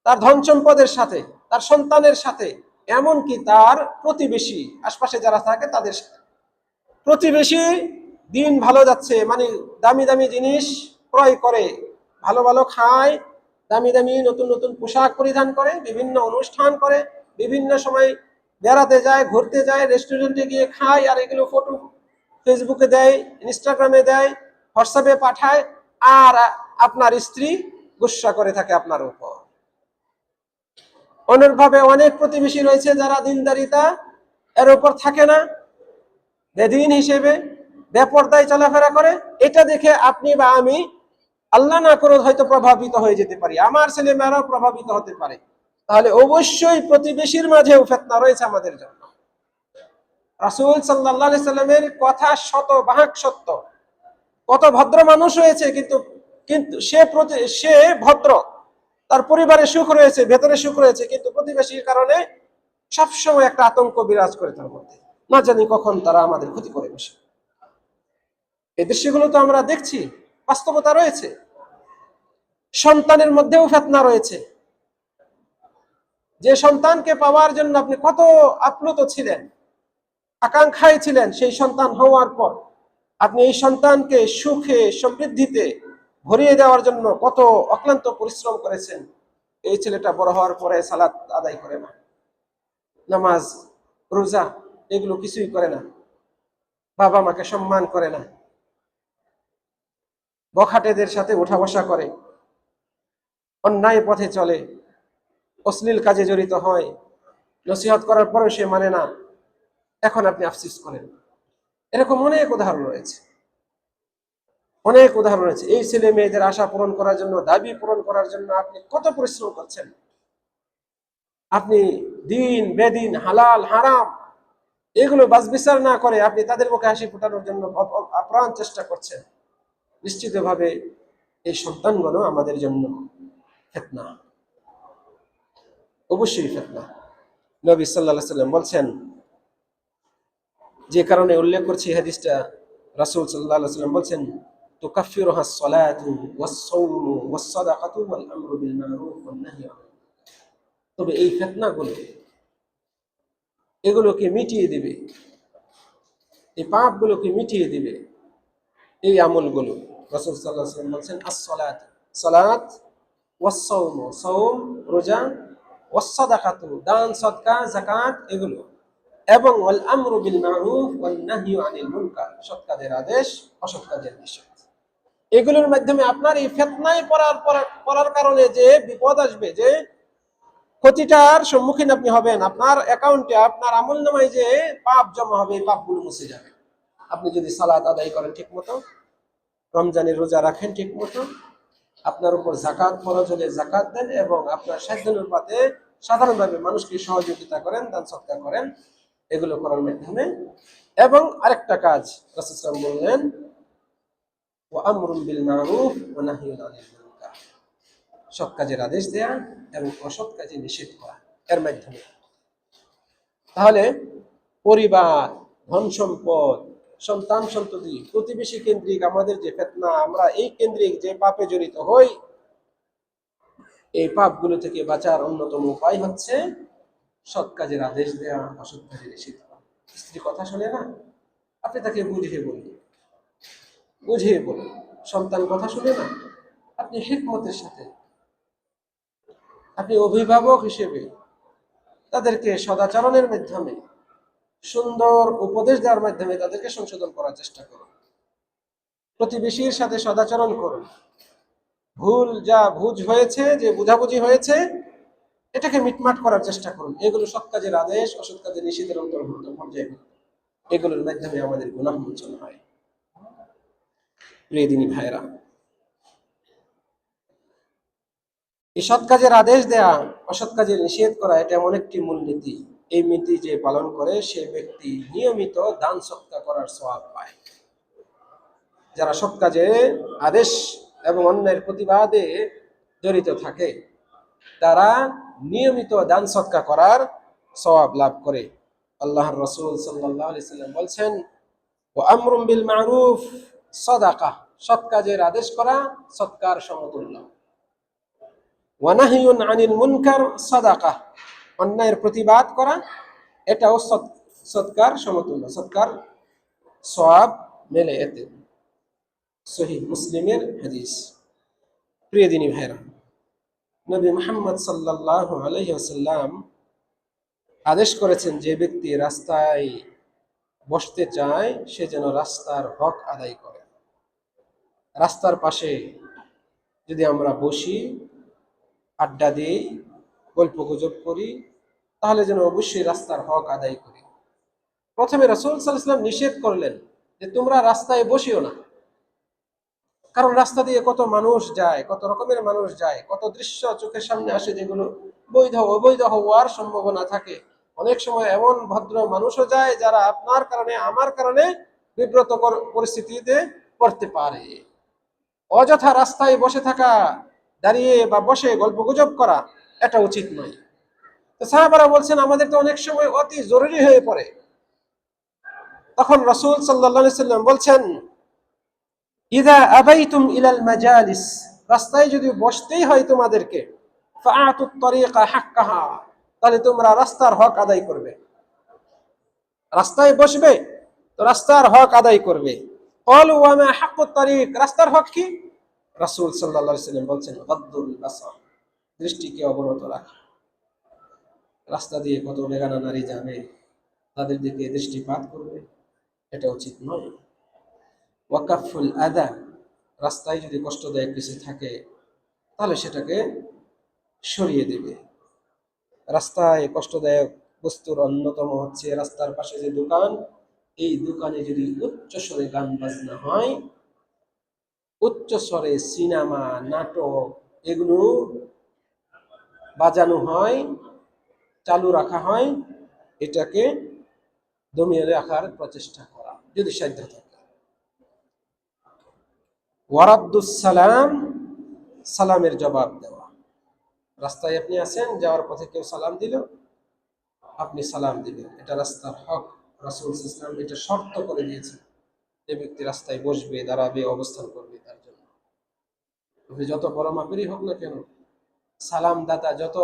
Speaker 1: তার ধন সম্পদের সাথে, তার সন্তানের সাথে, এমনকি তার প্রতিবেশী, আশপাশে যারা থাকে তাদের সাথে। প্রতিবেশী দিন ভালো যাচ্ছে, মানে দামি দামি জিনিস ক্রয় করে, ভালো ভালো খায়, দামি দামি নতুন নতুন পোশাক পরিধান করে, বিভিন্ন অনুষ্ঠান করে, বিভিন্ন সময় বেড়াতে যায়, ঘুরতে যায়, রেস্টুরেন্টে গিয়ে খায়, আর এগুলো ফটো ফেসবুকে দেয়, ইনস্টাগ্রামে দেয়, হোয়াটসঅ্যাপে পাঠায়, আর আপনার স্ত্রী গুসা করে থাকে আপনার উপর। অনুরূপভাবে অনেক প্রতিবেশী রয়েছে যারা দিনদারিতা এর উপর থাকে না, বেদিন হিসেবে বেপরদায় চলাফেরা করে। এটা দেখে আপনি বা আমি, আল্লাহ না করে হয়তো প্রভাবিত হয়ে যেতে পারি, আমার ছেলে মেয়েরাও প্রভাবিত হতে পারে। তাহলে অবশ্যই প্রতিবেশীর মাঝেও ফিতনা রয়েছে আমাদের জন্য। রাসূল সাল্লাল্লাহু আলাইহি সাল্লামের কথা শতভাগ সত্য। কত ভদ্র মানুষ রয়েছে, কিন্তু কিন্তু সে ভদ্র, তার পরিবারে সুখ রয়েছে, ভেতরে সুখ রয়েছে, কিন্তু প্রতিবেশীর কারণে সবসময় একটা আতঙ্ক বিরাজ করে তার মধ্যে, না জানি কখন তারা আমাদের ক্ষতি করে বসে। এই দৃশ্যগুলো তো আমরা দেখছি, বাস্তবতা রয়েছে। সন্তানের মধ্যেও ফিতনা রয়েছে। যে সন্তানকে পাওয়ার জন্য আপনি কত আপ্লুত ছিলেন, আকাঙ্ক্ষায় ছিলেন সেই সন্তান হওয়ার পর আপনি এই সন্তানকে সুখে সমৃদ্ধিতে ভরিয়ে দেওয়ার জন্য কত অক্লান্ত পরিশ্রম করেছেন। এই ছেলেটা বড় হওয়ার পরে সালাত আদায় করে না, নামাজ রোজা এগুলো কিছুই করে না, বাবা মাকে সম্মান করে না, বখাটেদের সাথে উঠা বসা করে, অন্যায় পথে চলে, অশ্লীল কাজে জড়িত হয়, নসিহত করার পরেও সে মানে না, এখন আপনি আফসোস করেন। এরকম অনেক উদাহরণ রয়েছে, অনেক উদাহরণ রয়েছে। এই ছেলে মেয়েদের আশা পূরণ করার জন্য, দাবি পূরণ করার জন্য আপনি কত পরিশ্রম করছেন। আপনি দিন বেদিন হালাল হারাম এগুলো বাছবিচার না করে আপনি তাদের মুখে হাসি ফোটানোর জন্য আপ্রাণ চেষ্টা করছেন। নিশ্চিতভাবে এই সন্তানগুলো আমাদের জন্য ফিতনা, অবশ্যই ফিতনা। নবী সাল্লাল্লাহু আলাইহি সাল্লাম বলছেন, যে কারণে উল্লেখ করছি হাদিসটা, রাসূল সাল্লাল্লাহু আলাইহি সাল্লাম বলছেন, তুকাফিরুহা সলাতু ওয়াস-সাওমু ওয়াস-সাদাকাতু ওয়াল আমরু বিল মা'রুফ ওয়ান নাহই আনিল মুনকার। তবে এই ফিতনাগুলো এগুলোকে মিটিয়ে দিবে, এই পাপগুলোকে মিটিয়ে দিবে এই আমলগুলো। রাসূল সাল্লাল্লাহু আলাইহি ওয়াসাল্লাম বলেন আস-সালাত, সালাত, ওয়াস-সাওম, সাওম রোজা, ওয়াস-সাদাকাতু দান সদকা যাকাত এগুলো, এবং ওয়াল আমরু বিল মা'রুফ ওয়ান নাহয়ু আনিল মুনকার, সৎ কাজের আদেশ অসৎ কাজের নিষেধ। এগুলোর মাধ্যমে আপনার এই ফিতনায় পড়ার কারণে যে বিপদ আসবে, যে ক্ষতিটার সম্মুখীন আপনি হবেন, আপনার অ্যাকাউন্টে আপনার আমলনামায় যে পাপ জমা হবে এই পাপগুলো মুছে যাবে। আপনি যদি সালাত আদায় করেন ঠিক মতো, রমজানের রোজা রাখেন ঠিক মতো, আপনার উপর যাকাত ফরজ হলে যাকাত দেন, এবং আপনার সাধ্যানুপাতে সাধারণভাবে মানুষকে সহযোগিতা করেন, দান সৎকার করেন, এগুলো করার মাধ্যমে। এবং আরেকটা কাজ রাসূল সাল্লাল্লাহু আলাইহি ওয়াসাল্লাম বললেন, ওয়া আমরুন বিল মা'রুফ ওয়া নাহয়ুন আনিল মুনকার, সৎ কাজের আদেশ দেয়া এবং অসৎ কাজে নিষেধ করা এর মাধ্যমে। তাহলে পরিবার, ধন সম্পদ, সন্তান সন্ততি, প্রতিবেশী কেন্দ্রিক আমাদের যে ফিতনা, আমরা এই কেন্দ্রিক যে পাপে জড়িত হই, এই পাপগুলো থেকে বাঁচার অন্যতম উপায় হচ্ছে সৎ কাজের আদেশ দেওয়া, অসৎ কাজে নিষেধ করা। স্ত্রী কথা শোনে না, আপনি তাকে বুঝিয়ে বলুন, বুঝিয়ে বলুন। সন্তান কথা শুনে না, আপনি হিকমতের সাথে, আপনি অভিভাবক হিসেবে তাদেরকে সদাচরণের মাধ্যমে, সুন্দর উপদেশ দেওয়ার মাধ্যমে তাদেরকে সংশোধন করার চেষ্টা করুন। প্রতিবেশীর সাথে সদাচরণ করুন, ভুল যা বুঝ হয়েছে, যে বুঝাবুঝি হয়েছে, এটাকে মিটমাট করার চেষ্টা করুন। এগুলো সৎ কাজের আদেশ অসৎ কাজের নিষেধের অন্তর্ভুক্ত পর্যায়ে, এগুলোর মাধ্যমে আমাদের গুনাহ মোচন হয়। প্রিয় দিনী ভাইরা, এই সৎ কাজের আদেশ দেয়া, অসৎ কাজের নিষেধ করা, এটা এমন একটি মূলনীতি, এই নীতি যে পালন করে সে ব্যক্তি নিয়মিত দান সৎকার করার সওয়াব পায়। যারা সৎ কাজে আদেশ এবং অন্যের প্রতিবাদে জড়িত থাকে, তারা নিয়মিত দান সৎকার করার সওয়াব লাভ করে। আল্লাহর রাসূল সাল্লাল্লাহু আলাইহি সাল্লাম বলছেন, ওয়া আমরুন বিল মা'রুফ সাদাকা, সৎ কাজের আদেশ করা সৎকার সমতুল্য, ওয়া নাহয়ুন আনিল মুনকার সাদাকা, অন্যায়ের প্রতিবাদ করা এটাও সৎকার সমতুল্য, সৎকার সওয়াব মেলে এতে। সহিহ মুসলিমের হাদিস। প্রিয় দিনী ভাইরা, নবী মুহাম্মদ সাল্লাল্লাহু আলাইহি ওয়াসাল্লাম আদেশ করেছেন, যে ব্যক্তি রাস্তায় বসতে চায় সে যেন রাস্তার হক আদায় করে। রাস্তার পাশে যদি আমরা বসি, আড্ডা দিই, গল্প গুজব করি, তাহলে যেন অবশ্যই রাস্তার হক আদায় করি। প্রথমে রাসূল সাল্লাল্লাহু আলাইহি ওয়াসাল্লাম নিষেধ করলেন যে তোমরা রাস্তায় বসিও না, কারণ রাস্তা দিয়ে কত মানুষ যায়, কত রকমের মানুষ যায়, কত দৃশ্য চোখের সামনে আসে যেগুলো বৈধ অবৈধ হওয়ার সম্ভাবনা থাকে। অনেক সময় এমন ভদ্র মানুষও যায় যারা আপনার কারণে আমার কারণে বিব্রতকর পরিস্থিতিতে পড়তে পারে। অযথা রাস্তায় বসে থাকা, দাঁড়িয়ে বা বসে গল্প গুজব করা, এটা উচিত নয়। তো সাহাবারা বলছেন, আমাদের তো অনেক সময় অতি জরুরি হয়ে পড়ে, তখন রাসূল সাল্লাল্লাহু আলাইহি সাল্লাম বলছেন, ইযা আবাইতুম ইলাল মাজালিস, রাস্তায় যদি বসতেই হয় তোমাদেরকে, ফাআতুত তরিকা হাক্কাহা, তাহলে তোমরা রাস্তার হক আদায় করবে। রাস্তায় বসবে তো রাস্তার হক আদায় করবে। ক্বালু ওয়া মা হাক্কুত তারিক, রাস্তার হক কি? রাসূল সাল্লাল্লাহু আলাইহি ওয়াসাল্লাম বলছেন গাদ্দুল বাসার, দৃষ্টিকে অবনত রাখা। রাস্তা দিয়ে কত বেগানা নারী যাবে, তাদের দিকে দৃষ্টিপাত করবে, এটা উচিত নয়। ওয়াকাফুল আদা, রাস্তায় যদি কষ্টদায়ক কিছু থাকে তাহলে সেটাকে সরিয়ে দেবে। রাস্তায় কষ্টদায়ক বস্তুর অন্যতম হচ্ছে রাস্তার পাশে যে দোকান, এই দোকানে যদি উচ্চ স্বরে গান বাজনা হয়, উচ্চ স্বরে সিনেমা নাটক এগুলো বাজানো হয়, চালু রাখা হয়, এটাকে দমিয়ে রাখার প্রচেষ্টা করা যদি সাধ্য থাকে। ওয়ারাদ্দুস সালাম, সালামের জবাব দেওয়া। রাস্তায় আপনি আছেন, যাওয়ার পথে কেউ সালাম দিল, আপনি সালাম দিবেন, এটা রাস্তার হক। রাসূল সাল্লাল্লাহু আলাইহি ওয়াসাল্লাম এটা শর্ত করে দিয়েছেন, যে ব্যক্তি রাস্তায় বসবে, দাঁড়াবে, অবস্থান করবে, তার জন্য আপনি যত বড় মাপেরই হোক না কেন, সালাম দাতা যত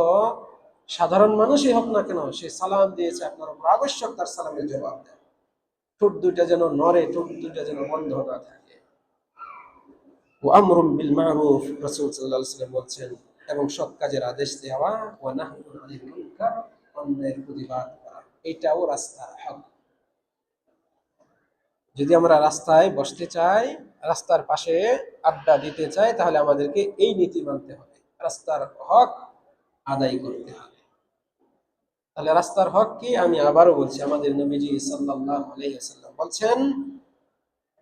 Speaker 1: সাধারণ মানুষই হোক না কেন, সে সালাম দিয়েছে, আপনার উপর আবশ্যক তার সালামের জবাব দেয়। ঠোঁট দুইটা যেন নড়ে, ঠোঁট দুইটা যেন বন্ধ না থাকে। ও আমরুম বিল মারুফ, রাসূল সাল্লাল্লাহু আলাইহি ওয়াসাল্লাম বলছেন, এবং সৎ কাজের আদেশ দেওয়া, ওয়া নাহয়ুন আনিল মুনকার, অন্যায়ের প্রতিবাদ করা, এটাও রাস্তার হক। যদি আমরা রাস্তায় বসতে চাই, রাস্তার পাশে আড্ডা দিতে চাই, তাহলে আমাদেরকে এই নীতি মানতে হবে, রাস্তার হক আদায় করতে হবে। তাহলে রাস্তার হক কি? আমি আবারও বলছি, আমাদের নবীজি সাল্লাল্লাহু আলাইহি ওয়াসাল্লাম বলছেন,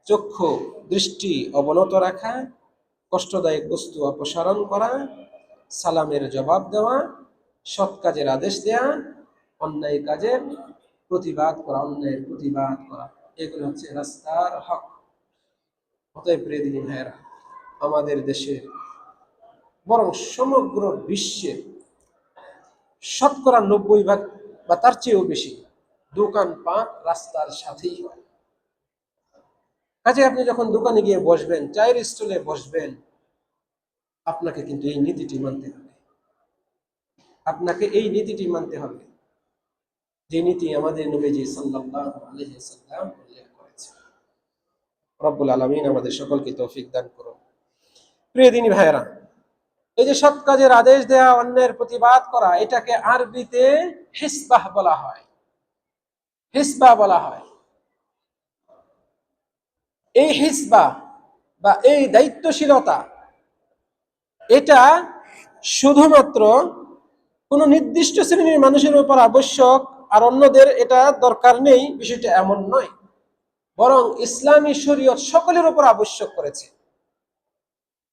Speaker 1: চক্ষু দৃষ্টি অবনত রাখা, কষ্টদায়ক বস্তু অপসারণ করা, সালামের জবাব দেওয়া, সৎ কাজের আদেশ দেওয়া, অন্যায় কাজের প্রতিবাদ করা, অন্যায়ের প্রতিবাদ করা, এগুলো হচ্ছে রাস্তার হক। অতএব প্রিয় দিনী ভাইয়েরা, আমাদের দেশের বরং সমগ্র বিশ্বের শতকরা 90% বা তার চেয়েও বেশি দোকানপাট রাস্তার সাথেই হয়। কাজে আপনি যখন দোকানে গিয়ে বসবেন, চায়ের স্টলে বসবেন, আপনাকে কিন্তু এই নীতিটি মানতে হবে। আপনাকে এই নীতিটি মানতে হবে, যে নীতি আমাদের নবীজি সাল্লাল্লাহু আলাইহি ওয়াসাল্লাম উল্লেখ করেছেন। রব্বুল আলামিন আমাদের সকলকে তৌফিক দান করুন। প্রিয় দিনী ভাইয়েরা, এই যে সৎ কাজের আদেশ দেওয়া, অন্যের প্রতিবাদ করা, এটাকে আরবিতে হিসবাহ বলা হয়। হিসবাহ বলা হয়। এই হিসবাহ বা এই দায়িত্বশীলতা, এটা শুধুমাত্র কোনো নির্দিষ্ট শ্রেণীর মানুষের উপর আবশ্যক, আর অন্যদের এটা দরকার নেই, বিষয়টা এমন নয়। বরং ইসলামী শরীয়ত সকলের উপর আবশ্যক করেছে।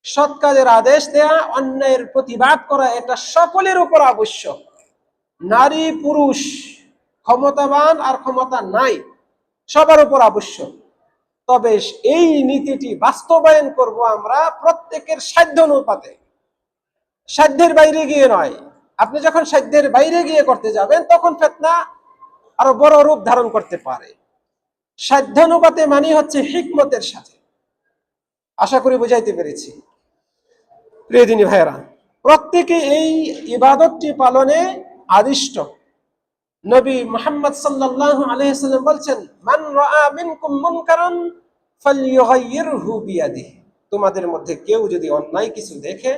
Speaker 1: সৎ কাজের আদেশ দেয়া, অন্যায়ের প্রতিবাদ করা, এটা সকলের উপর আবশ্যক। নারী পুরুষ, ক্ষমতাবান আর ক্ষমতা নাই, সবার উপর আবশ্যক। তবে এই নীতিটি বাস্তবায়ন করব আমরা প্রত্যেকের সাধ্য অনুপাতে, সাধ্যের বাইরে গিয়ে নয়। আপনি যখন সাধ্যের বাইরে গিয়ে করতে যাবেন, তখন ফিতনা আরো বড় রূপ ধারণ করতে পারে। সাধ্যানুপাতে মানে হচ্ছে হিকমতের সাথে। আশা করি বুঝাইতে পেরেছি। প্রিয় দিনী ভাইয়েরা, প্রত্যেকে এই ইবাদতটি পালনে আদিষ্ট। নবী মুহাম্মদ সাল্লাল্লাহু আলাইহি ওয়াসাল্লাম বলছেন, মান রাআ মিনকুম মুনকারান ফালইউগাইয়িরহু বিয়াদিহি, তোমাদের মধ্যে কেউ যদি অন্যায় কিছু দেখে,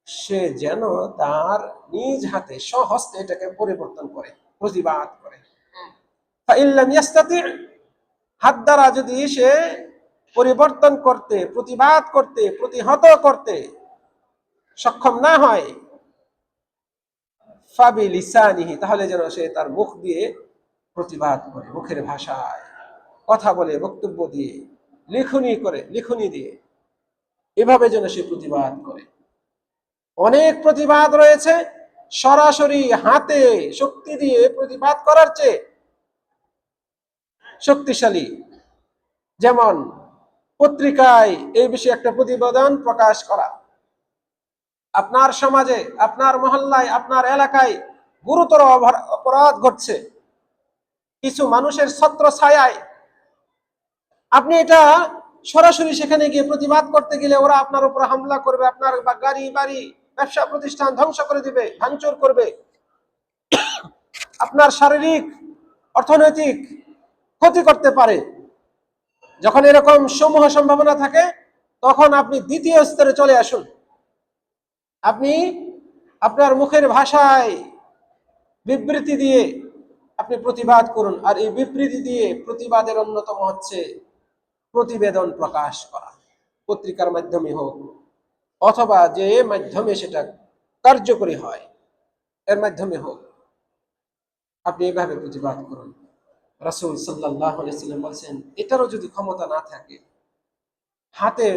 Speaker 1: সে যেন তার নিজ হাতে, স্বহস্তে এটাকে পরিবর্তন করে, প্রতিবাদ করে। ফাইন লাম ইয়াস্তাতি, হাত দ্বারা যদি সে পরিবর্তন করতে, প্রতিবাদ করতে, প্রতিহত করতে সক্ষম না হয়, ফাবি লিসানিহি, তাহলে যেন সে তার মুখ দিয়ে প্রতিবাদ করে, মুখের ভাষায় কথা বলে, বক্তব্য দিয়ে, লিখনি দিয়ে, এভাবে যেন সে প্রতিবাদ করে। অনেক প্রতিবাদ রয়েছে সরাসরি হাতে শক্তি দিয়ে প্রতিবাদ করার চেয়ে শক্তিশালী। যেমন পত্রিকায় এই বিষয়ে একটা প্রতিবেদন প্রকাশ করা, আপনার সমাজে, আপনার মহল্লায়, আপনার এলাকায় গুরুতর অপরাধ ঘটছে, কিছু মানুষের ছত্র ছায়ায় আপনি এটা সরাসরি সেখানে গিয়ে প্রতিবাদ করতে গেলে ওরা আপনার উপর হামলা করবে, আপনার গাড়ি বাড়ি ব্যবসা প্রতিষ্ঠান ধ্বংস করে দিবে, ভাঙচুর করবে, আপনার শারীরিক, অর্থনৈতিক ক্ষতি করতে পারে, যখন এরকম সমূহ সম্ভাবনা থাকে, তখন আপনি দ্বিতীয় স্তরে চলে আসুন। আপনি আপনার মুখের ভাষায় বিবৃতি দিয়ে আপনি প্রতিবাদ করুন। আর এই বিবৃতি দিয়ে প্রতিবাদের অন্যতম হচ্ছে প্রতিবেদন প্রকাশ করা, পত্রিকার মাধ্যমে হোক অথবা যে মাধ্যমে সেটা কার্যকরী হয় এর মাধ্যমে হোক, আপনি এভাবে প্রতিবাদ করুন। রাসূল সাল্লাল্লাহু আলাইহি ওয়াসাল্লাম বলেছেন, এটারও যদি ক্ষমতা না থাকে, হাতে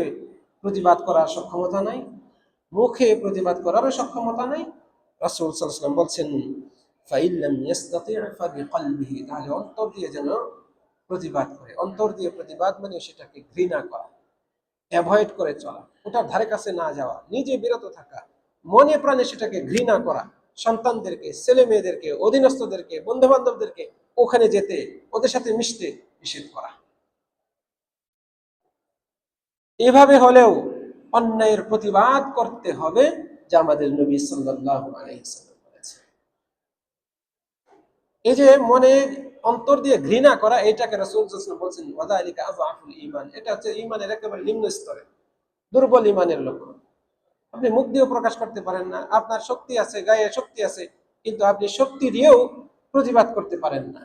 Speaker 1: প্রতিবাদ করার সক্ষমতা নাই, মুখে প্রতিবাদ করারও সক্ষমতা নাই, রাসূল সাল্লাল্লাহু আলাইহি ওয়াসাল্লাম বলছেন ফাইন লাম ইস্তাতি' ফাবিকলবিহি, তাহলে অন্তর দিয়ে যেন প্রতিবাদ করে। অন্তর দিয়ে প্রতিবাদ মানে সেটাকে ঘৃণা করা, অ্যাভয়েড করে চলা, ওটার ধারে কাছে না যাওয়া, নিজে বিরত থাকা, মনে প্রাণে সেটাকে ঘৃণা করা। সন্তানদেরকে, ছেলে মেয়েদেরকে, অধীনস্থদেরকে, বন্ধু বান্ধবদেরকে ওখানে যেতে, ওদের সাথে মিশতে নিষেধ করা। এভাবে হলেও অন্যায়ের প্রতিবাদ করতে হবে, যা আমাদের নবী সাল্লাল্লাহু আলাইহি ওয়াসাল্লাম বলেছেন। এই যে মনে অন্তর দিয়ে ঘৃণা করা, এটাকে রাসূল সাল্লাল্লাহু আলাইহি ওয়াসাল্লাম বলেছেন ওয়াযালিকা আযআফুল ঈমান, এটা হচ্ছে ঈমানের একেবারে নিম্ন স্তরে, দুর্বল ঈমানের লক্ষণ। আপনি মুখ দিয়েও প্রকাশ করতে পারেন না, আপনার শক্তি আছে, গায়ে শক্তি আছে, কিন্তু আপনি শক্তি দিয়েও প্রতিবাদ করতে পারেন না,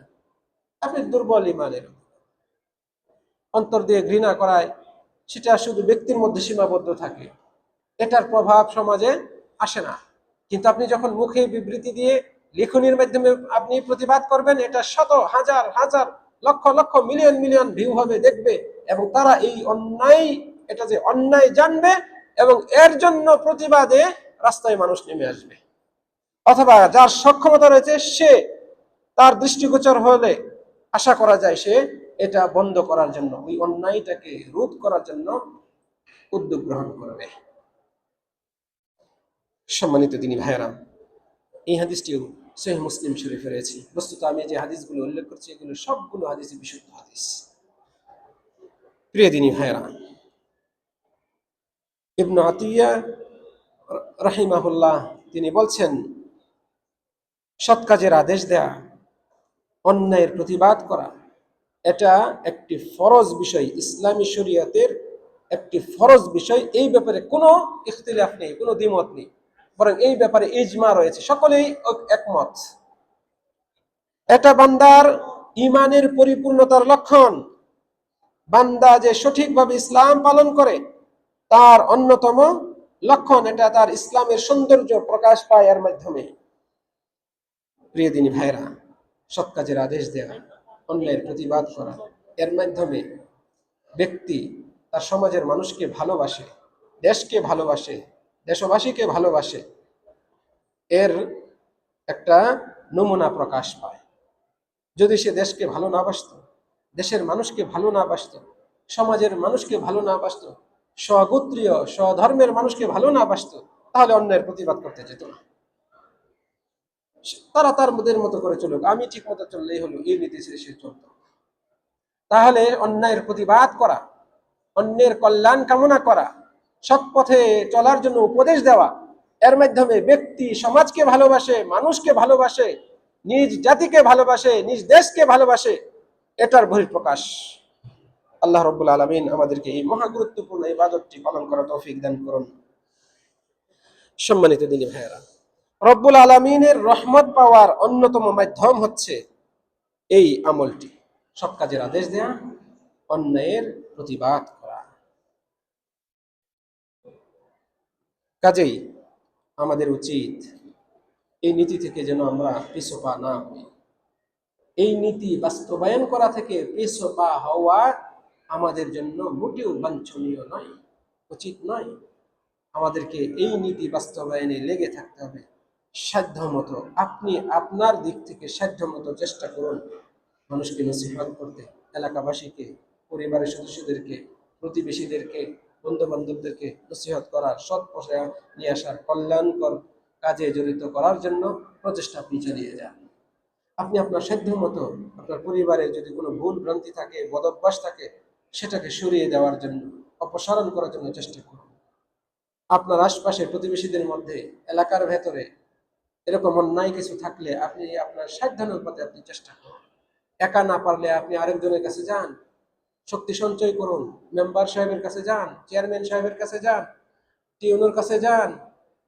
Speaker 1: আপনি দুর্বল ঈমানের। অন্তর দিয়ে ঘৃণা করায় সেটা শুধু ব্যক্তির মধ্যে সীমাবদ্ধ থাকে, এটার প্রভাব সমাজে আসে না। কিন্তু আপনি যখন মুখে বিবৃতি দিয়ে লেখনির মাধ্যমে আপনি প্রতিবাদ করবেন, এটা শত হাজার হাজার lakh lakh million million view হবে, দেখবে, এবং তারা এই অন্যায়, এটা যে অন্যায় জানবে, এবং এর জন্য প্রতিবাদে রাস্তায় মানুষ নেমে আসবে। অথবা যার সক্ষমতা রয়েছে সে, তার দৃষ্টিগোচর হলে আশা করা যায় সে এটা বন্ধ করার জন্য, ওই অন্যায়টাকে রোধ করার জন্য উদ্যোগ গ্রহণ করবে। সম্মানিত দিনী ভাইয়েরা, এই হাদিসটিও সহিহ মুসলিম শরীফে রয়েছে। বস্তুত আমি যে হাদিসগুলো উল্লেখ করছি এগুলো সবগুলো হাদিসে বিশুদ্ধ হাদিস। প্রিয় দিনী ভাইয়েরা, ইবনু আতিয়া রাহিমাহুল্লাহ তিনি বলছেন, সৎ কাজের আদেশ দেয়া, অন্যায়ের প্রতিবাদ করা, এটা একটি ফরজ বিষয়, ইসলামী শরীয়তের একটি ফরজ বিষয়। এই ব্যাপারে কোনো ইখতিলাফ নেই, কোনো দ্বিমত নেই, বরং এই ব্যাপারে ইজমা রয়েছে, সকলেই একমত। এটা বান্দার ঈমানের পরিপূর্ণতার লক্ষণ। বান্দা যে সঠিকভাবে ইসলাম পালন করে তার অন্যতম লক্ষণ, এটা তার ইসলামের সৌন্দর্য প্রকাশ পায় এর মাধ্যমে। প্রিয় দিনী ভাইরা, সৎ কাজের আদেশ দেওয়া, অন্যায়ের প্রতিবাদ করা, এর মাধ্যমে ব্যক্তি তার সমাজের মানুষকে ভালোবাসে, দেশকে ভালোবাসে, দেশবাসীকে ভালোবাসে, এর একটা নমুনা প্রকাশ পায়। যদি সে দেশকে ভালো না বাসত, দেশের মানুষকে ভালো না বাসত, সমাজের মানুষকে ভালো না বাসত, স্বগোত্রীয় স্বধর্মের মানুষকে ভালো না বাসত, তাহলে অন্যায়ের প্রতিবাদ করতে যেত না। তারা তার মতো করে চলুক, আমি ঠিক মতো চললেই হলো, এই নীতি ছেড়ে সে চলত। তাহলে অন্যায়ের প্রতিবাদ করা, অন্যের কল্যাণ কামনা করা, সৎ পথে চলার জন্য উপদেশ দেওয়া, এর মাধ্যমে ব্যক্তি সমাজকে ভালোবাসে, মানুষকে ভালোবাসে, নিজ জাতিকে ভালোবাসে, নিজ দেশকে ভালোবাসে, এটার বহিঃপ্রকাশ। আল্লাহ রাব্বুল আলামিন আমাদেরকে এই মহা গুরুত্বপূর্ণ ইবাদতটি পালন করার তৌফিক দান করুন। সম্মানিত দিনী ভাইয়েরা, রব্বুল আলামিনের রহমত পাওয়ার অন্যতম মাধ্যম হচ্ছে এই আমলটি, সৎ কাজের আদেশ দেয়া, অন্যায়ের প্রতিবাদ করা। কাজেই আমাদের উচিত এই নীতি থেকে যেন আমরা পিছপা না হই। এই নীতি বাস্তবায়ন করা থেকে পিছপা হওয়া আমাদের জন্য মোটেও বাঞ্ছনীয় নয়, উচিত নয়। আমাদেরকে এই নীতি বাস্তবায়নে লেগে থাকতে হবে সাধ্যমতো। আপনি আপনার দিক থেকে সাধ্যমতো চেষ্টা করুন মানুষকে নসিহত করতে, এলাকাবাসীকে, পরিবারের সদস্যদেরকে, প্রতিবেশীদেরকে, বন্ধু বান্ধবদেরকে নসিহত করার, সৎ পথে নিয়ে আসার, কল্যাণকর কাজে জড়িত করার জন্য প্রচেষ্টা আপনি চালিয়ে যান। আপনি আপনার সাধ্য মতো আপনার পরিবারে যদি কোনো ভুল ভ্রান্তি থাকে, বদভ্যাস থাকে, সেটাকে সরিয়ে দেওয়ার জন্য, অপসারণ করার জন্য চেষ্টা করুন। আপনার আশপাশে প্রতিবেশীদের মধ্যে, এলাকার ভেতরে এরকম অন্যায় কিছু থাকলে আপনি আপনার সাধ্যানুপাতে আপনি চেষ্টা করুন। একা না পারলে আপনি আরেকজনের কাছে যান, শক্তি সঞ্চয় করুন, মেম্বার সাহেবের কাছে যান, চেয়ারম্যান সাহেবের কাছে যান, টিউনোর কাছে যান,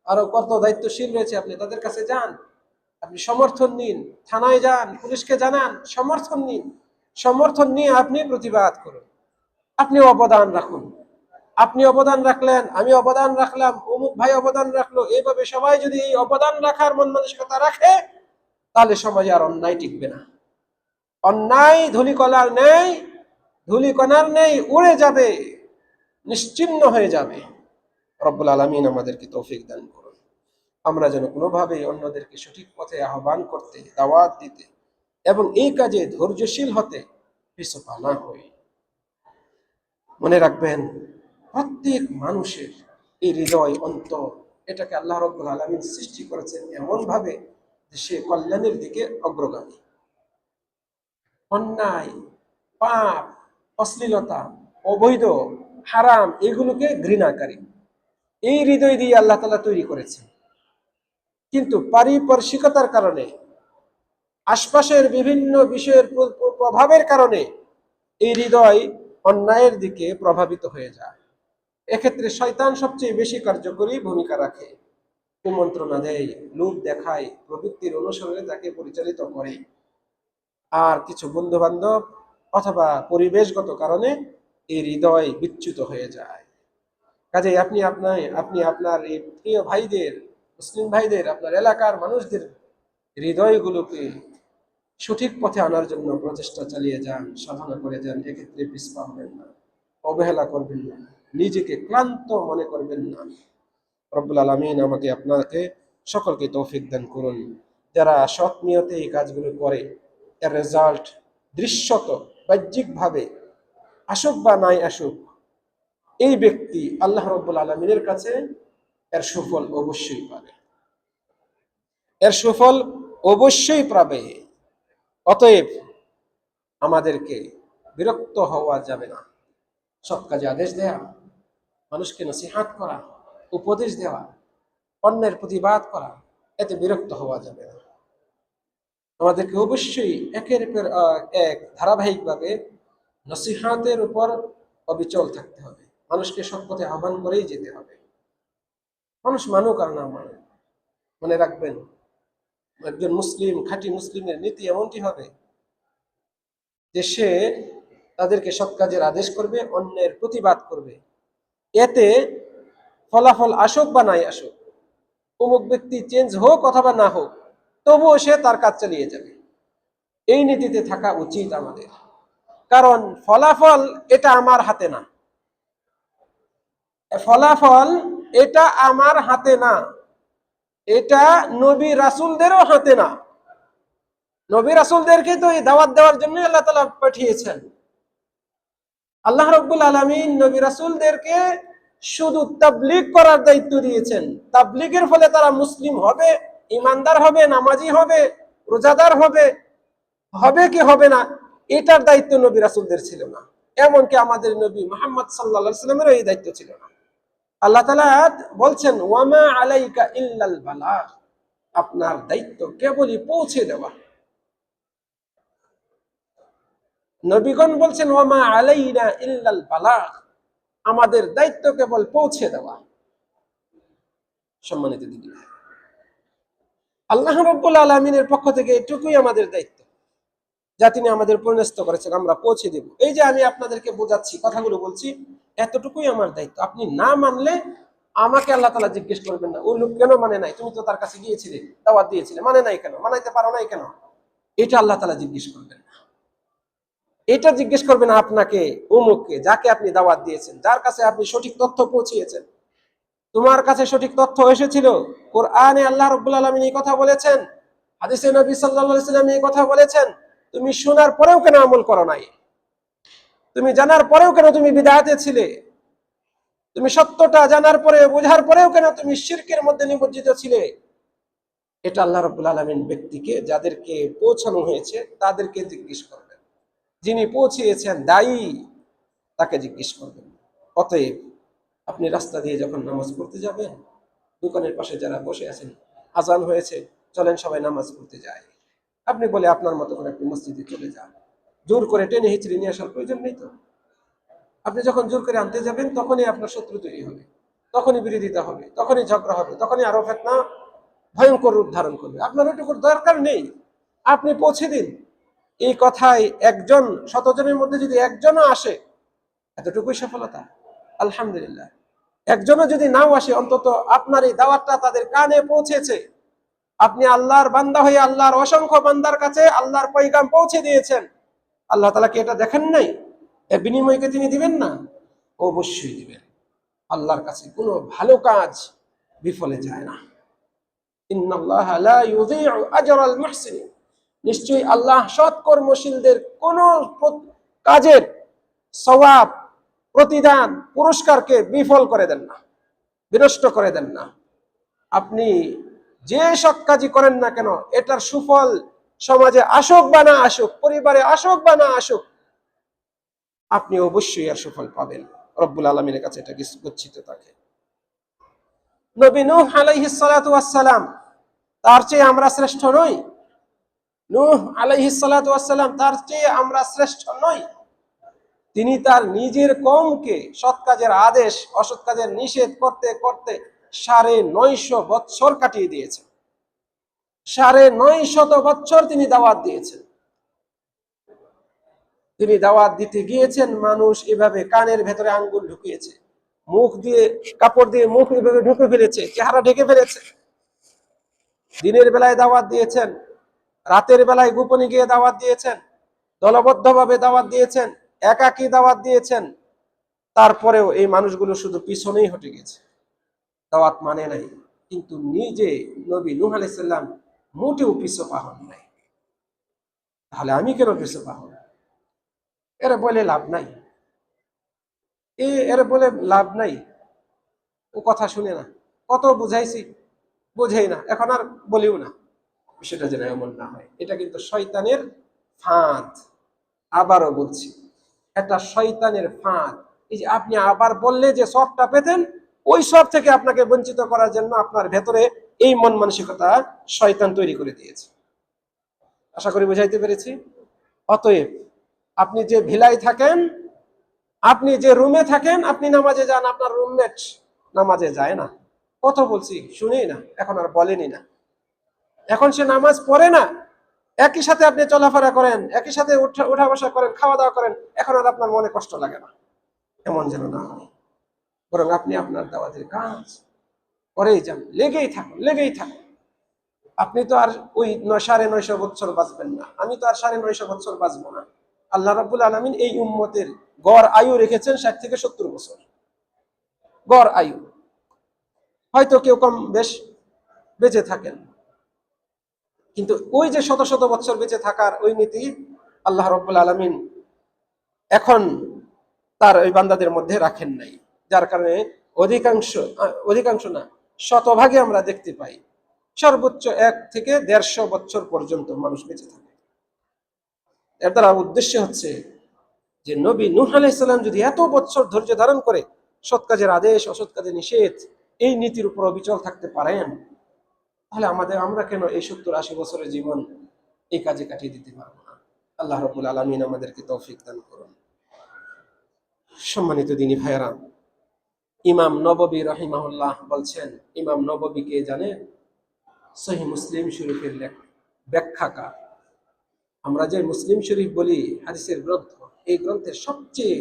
Speaker 1: আরো কত দায়িত্বশীল রয়েছে আপনি তাদের কাছে যান, আপনি সমর্থন নিন, থানায় যান, পুলিশকে জানান, সমর্থন নিন, সমর্থন নিয়ে আপনি প্রতিবাদ করুন, আপনি অবদান রাখুন। আপনি অবদান রাখলেন, আমি অবদান রাখলাম, অমুক ভাই অবদান রাখলো, এইভাবে সবাই যদি এই অবদান রাখার মন মানসিকতা রাখে, তাহলে সমাজে আর অন্যায় টিকবে না। অন্যায় ধূলিকণার নেই উড়ে যাবে, নিশ্চিহ্ন হয়ে যাবে। রব্বুল আলামিন আমাদেরকে তৌফিক দান করুন, আমরা যেন কোনোভাবেই অন্যদেরকে সঠিক পথে আহ্বান করতে, দাওয়াত দিতে এবং এই কাজে ধৈর্যশীল হতে পিছু পা না হই। মনে রাখবেন, প্রত্যেক মানুষের এই হৃদয় অন্তর, এটাকে আল্লাহ রাব্বুল আলামিন সৃষ্টি করেছেন এমন ভাবে যে সে কল্যাণের দিকে অগ্রগামী। অন্যায়, পাপ, অশ্লীলতা, অবৈধ, হারাম এগুলোকে ঘৃণাকারী এই হৃদয় দিয়ে আল্লাহ তাআলা তৈরি করেছেন। কিন্তু পারিপার্শ্বিকতার কারণে, আশপাশের বিভিন্ন বিষয়ের প্রভাবের কারণে এই হৃদয় অন্যায়ের দিকে প্রভাবিত হয়ে যায়। এক্ষেত্রে শয়তান সবচেয়ে বেশি কার্যকরী ভূমিকা রাখে, কুমন্ত্রণা দেয়, লোভ দেখায়, প্রবৃত্তির অনুসরণে তাকে পরিচালিত করে। আর কিছু বন্ধু বান্ধব অথবা পরিবেশগত কারণে এই হৃদয় বিচ্যুত হয়ে যায়। কাজেই আপনি আপনার এই প্রিয় ভাইদের, মুসলিম ভাইদের, আপনার এলাকার মানুষদের হৃদয়গুলোকে সঠিক পথে আনার জন্য প্রচেষ্টা চালিয়ে যান, সাধনা করে যান। এক্ষেত্রে পিছপা হবেন না, অবহেলা করবেন না, নিজেকে ক্লান্ত মনে করবেন না। রব্বুল আলামিন আমাকে আপনাকে সকলকে তৌফিক দান করুন। যারা সৎ নিয়তে এই কাজগুলো করে, এর রেজাল্ট দৃশ্যত বাহ্যিকভাবে আসুক বা নাই আসুক, এই ব্যক্তি আল্লাহ রব্বুল আলামিনের কাছে এর সুফল অবশ্যই পাবে, এর সুফল অবশ্যই পাবে। অতএব আমাদেরকে বিরক্ত হওয়া যাবে না। সৎ কাজে আদেশ দেয়া, মানুষকে নসিহাত করা, উপদেশ দেওয়া, অন্যের প্রতিবাদ করা, এতে বিরক্ত হওয়া যাবে না। আমাদেরকে অবশ্যই একের পর এক ধারাবাহিকভাবে নসিহাতের উপর অবিচল থাকতে হবে। মানুষকে সৎ পথে আহ্বান করেই যেতে হবে, মানুষ মানুক আর না মানে। মনে রাখবেন, একজন মুসলিম, খাঁটি মুসলিমের নীতি এমনটি হবে যে সে তাদেরকে সৎ কাজের আদেশ করবে, অন্যের প্রতিবাদ করবে। এতে ফলাফল আসুক বা নাই আসুক, অমুক ব্যক্তি চেঞ্জ হোক অথবা না হোক, তবুও সে তার কাজ চালিয়ে যাবে। এই নীতিতে থাকা উচিত আমাদের। কারণ ফলাফল এটা আমার হাতে না, ফলাফল এটা আমার হাতে না, এটা নবী রাসূলদেরও হাতে না। নবী রাসূলদেরকে তো এই দাওয়াত দেওয়ার জন্য আল্লাহ তাআলা পাঠিয়েছেন। আল্লাহ রাব্বুল আলামিন নবী রাসূলদেরকে শুধু তাবলীগ করার দায়িত্ব দিয়েছেন। তাবলীগের ফলে তারা মুসলিম হবে, ঈমানদার হবে, নামাজি হবে, রোজাদার হবে, হবে কি হবে না, এটার দায়িত্ব নবী রাসূলদের ছিল না। এমনকি আমাদের নবী মুহাম্মদ সাল্লাল্লাহু আলাইহি ওয়াসাল্লামেরও এই দায়িত্ব ছিল না। আল্লাহ তাআলা বলছেন, ওয়ামা আলাইকা ইল্লাল বালাগ, আপনার দায়িত্ব কেবলই পৌঁছে দেওয়া। নবীগণ বলছেন, ওয়ামা আলাইনা ইল্লাল বালাগ, আমাদের দায়িত্ব কেবল পৌঁছে দেওয়া। সম্মানিত দিদি, আল্লাহ রাব্বুল আলামিনের পক্ষ থেকে এটুকুই আমাদের দায়িত্ব, যা তিনি আমাদের পরিণত করেছেন আমরা পৌঁছে দেব। এই যে আমি আপনাদেরকে বোঝাচ্ছি, কথাগুলো বলছি, এতটুকুই আমার দায়িত্ব। আপনি না মানলে আমাকে আল্লাহ তাআলা জিজ্ঞেস করবেন না, ওই লোক কেন মানে নাই, তুমি তো তার কাছে গিয়েছিলে, দাওয়াত দিয়েছিলে, মানে নাই কেন, মানাইতে পারো নাই কেন, এটা আল্লাহ তাআলা জিজ্ঞেস করবেন না। এটা জিজ্ঞেস করবে না আপনাকে, অমুককে, যাকে আপনি দাওয়াত দিয়েছেন, যার কাছে আপনি সঠিক তথ্য পৌঁছিয়েছেন। তোমার কাছে সঠিক তথ্য এসেছিল, কোরআনে আল্লাহ রাব্বুল আলামিন এই কথা বলেছেন, হাদিসে নবী সাল্লাল্লাহু আলাইহি ওয়াসাল্লাম এই কথা বলেছেন, তুমি শোনার পরেও কেন আমল করো নাই? তুমি জানার পরেও কেন তুমি বিদআতে ছিলে? তুমি সত্যটা জানার পরে, বোঝার পরেও কেন তুমি শিরকের মধ্যে নিমজ্জিত ছিলে? এটা আল্লাহ রাব্বুল আলামিন ব্যক্তিকে, যাদেরকে পৌঁছানো হয়েছে তাদেরকে জিজ্ঞেস করবেন। যিনি পৌঁছিয়েছেন দায়ী, তাকে জিজ্ঞেস করবেন। অতএব আপনি রাস্তা দিয়ে যখন নামাজ পড়তে যাবেন, দোকানের পাশে যারা বসে আছেন, আজান হয়েছে, চলেন সবাই নামাজ পড়তে যায়, আপনি বলে আপনার মতো করে আপনি মসজিদে চলে যান। জোর করে টেনে হিচড়ে নিয়ে আসার প্রয়োজন নেই তো। আপনি যখন জোর করে আনতে যাবেন তখনই আপনার শত্রু তৈরি হবে, তখনই বিরোধিতা হবে, তখনই ঝগড়া হবে, তখনই আরো ফেতনা ভয়ঙ্কর রূপ ধারণ করবে। আপনার ওইটুকুর দরকার নেই, আপনি পৌঁছে দিন। এই কথায় একজন শতজনের মধ্যে যদি একজনও আসে, এতটুকুই সফলতা। আলহামদুলিল্লাহ। একজনও যদি নাও আসে, অন্তত আপনার এই দাওয়াতটা তাদের কানে পৌঁছেছে। আপনি আল্লাহর বান্দা হয়ে আল্লাহর অসংখ্য বান্দার কাছে আল্লাহর পয়গাম পৌঁছে দিয়েছেন। আল্লাহ তাআলা কি এটা দেখেন নাই? এর বিনিময়কে তিনি দিবেন না? অবশ্যই দিবেন। আল্লাহর কাছে কোনো ভালো কাজ বিফলে যায় না। ইন্নাল্লাহা লা ইউযীউ আজরাল মুহসিনিন, নিশ্চয়ই আল্লাহ সৎ কর্মশীলদের কোন কাজের সওয়াব, প্রতিদান, পুরস্কারকে বিফল করে দেন না, বিনষ্ট করে দেন না। আপনি যে সৎ কাজই করেন না কেন, এটার সুফল সমাজে আসুক বা না আসুক, পরিবারে আসুক বা না আসুক, আপনি অবশ্যই এর সুফল পাবেন। রব্বুল আলামিনের কাছে এটা গচ্ছিত থাকে। নবী নূহ আলাইহিস সালাতু ওয়াস সালাম, তার চেয়ে আমরা শ্রেষ্ঠ নই? নূহ আলাইহিস সালাতু ওয়াস সালাম, তার চেয়ে আমরা শ্রেষ্ঠ নই? তিনি তার নিজের কওমকে সৎ কাজের আদেশ, অসৎ কাজের নিষেধ করতে করতে 950 বছর কাটিয়ে দিয়েছেন। 950 বছর তিনি দাওয়াত দিয়েছেন। তিনি দাওয়াত দিতে গিয়েছেন, মানুষ এভাবে কানের ভেতরে আঙ্গুল ঢুকিয়েছে, মুখ দিয়ে কাপড় দিয়ে মুখ এভাবে ঢুকে ফেলেছে, চেহারা ঢেকে ফেলেছে। দিনের বেলায় দাওয়াত দিয়েছেন, রাতের বেলায় গোপনে গিয়ে দাওয়াত দিয়েছেন, দলবদ্ধভাবে দাওয়াত দিয়েছেন, একাকী দাওয়াত দিয়েছেন। তারপরেও এই মানুষগুলো শুধু পিছনেই হটে গেছে, দাওয়াত মানে নাই। কিন্তু নিজে নবী নূহ আলাইহিস সালাম মোটেও পিছু পা হন নাই। তাহলে আমি কেন পিছু পা হব? এরা বলে লাভ নাই, এরা বলে লাভ নাই, ও কথা শুনে না। কত বুঝাইছি, বোঝেই না, এখন আর বলিও না। বিষয়টা যেন এমন না হয়, এটা কিন্তু শয়তানের ফাঁদ। আবারও বলছি, এটা শয়তানের ফাঁদ। এই যে আপনি আবার বললে যে সবটা পেতেন, ওই সব থেকে আপনাকে বঞ্চিত করার জন্য আপনার ভেতরে এই মন মানসিকতা শয়তান তৈরি করে দিয়েছে। আশা করি বুঝাইতে পেরেছি। অতএব আপনি যে ভিলায় থাকেন, আপনি যে রুমে থাকেন, আপনি নামাজে যান, আপনার রুমমেট নামাজে যায় না। কত বলছি, শুনেই না, এখন আর বলেনি না। এখন সে নামাজ পড়ে না, একই সাথে আপনি চলাফেরা করেন, একই সাথে উঠা বসা করেন, খাওয়া দাওয়া করেন, এখন আর আপনার মনে কষ্ট লাগে না। এমন যেন না হয়, বরং আপনি আপনার দাওয়াতের কাজ করেই যান, লেগেই থাকুন, লেগেই থাকুন। আপনি তো আর ওই 950 বছর বাঁচবেন না, আমি তো আর 950 বছর বাঁচবো না। আল্লাহ রাব্বুল আলামিন এই উম্মতের গড় আয়ু রেখেছেন 60 থেকে 70 বছর গড় আয়ু। হয়তো কেউ কম বেশ বেঁচে থাকেন, কিন্তু ওই যে শত শত বছর বেঁচে থাকার ওই নীতি আল্লাহ রাব্বুল আলামিন এখন তার ওই বান্দাদের মধ্যে রাখেন নাই, যার কারণে অধিকাংশ না, শতভাগে আমরা দেখতে পাই সর্বোচ্চ 1 থেকে 150 বছর পর্যন্ত মানুষ বেঁচে থাকে। এর দ্বারা উদ্দেশ্য হচ্ছে যে নবী নূহ আলাইহিস সালাম যদি এত বছর ধৈর্য ধারণ করে সৎ কাজের আদেশ, অসৎ কাজের নিষেধ, এই নীতির উপর অবিচল থাকতে পারেন, তাহলে আমরা কেন এই 70-80 বছরের জীবন এই কাজে কাটিয়ে দিতে পারবো না? আল্লাহ রাব্বুল আলামিন আমাদেরকে তৌফিক দান করুন। সম্মানিত দিনী ভাইয়েরা, ইমাম নববী রাহিমাহুল্লাহ বলছেন, ইমাম নববী কে জানেন? সহিহ মুসলিম শরীফের ব্যাখ্যাকার। আমরা যে মুসলিম শরীফ বলি হাদিসের গ্রন্থ, এই গ্রন্থের সবচেয়ে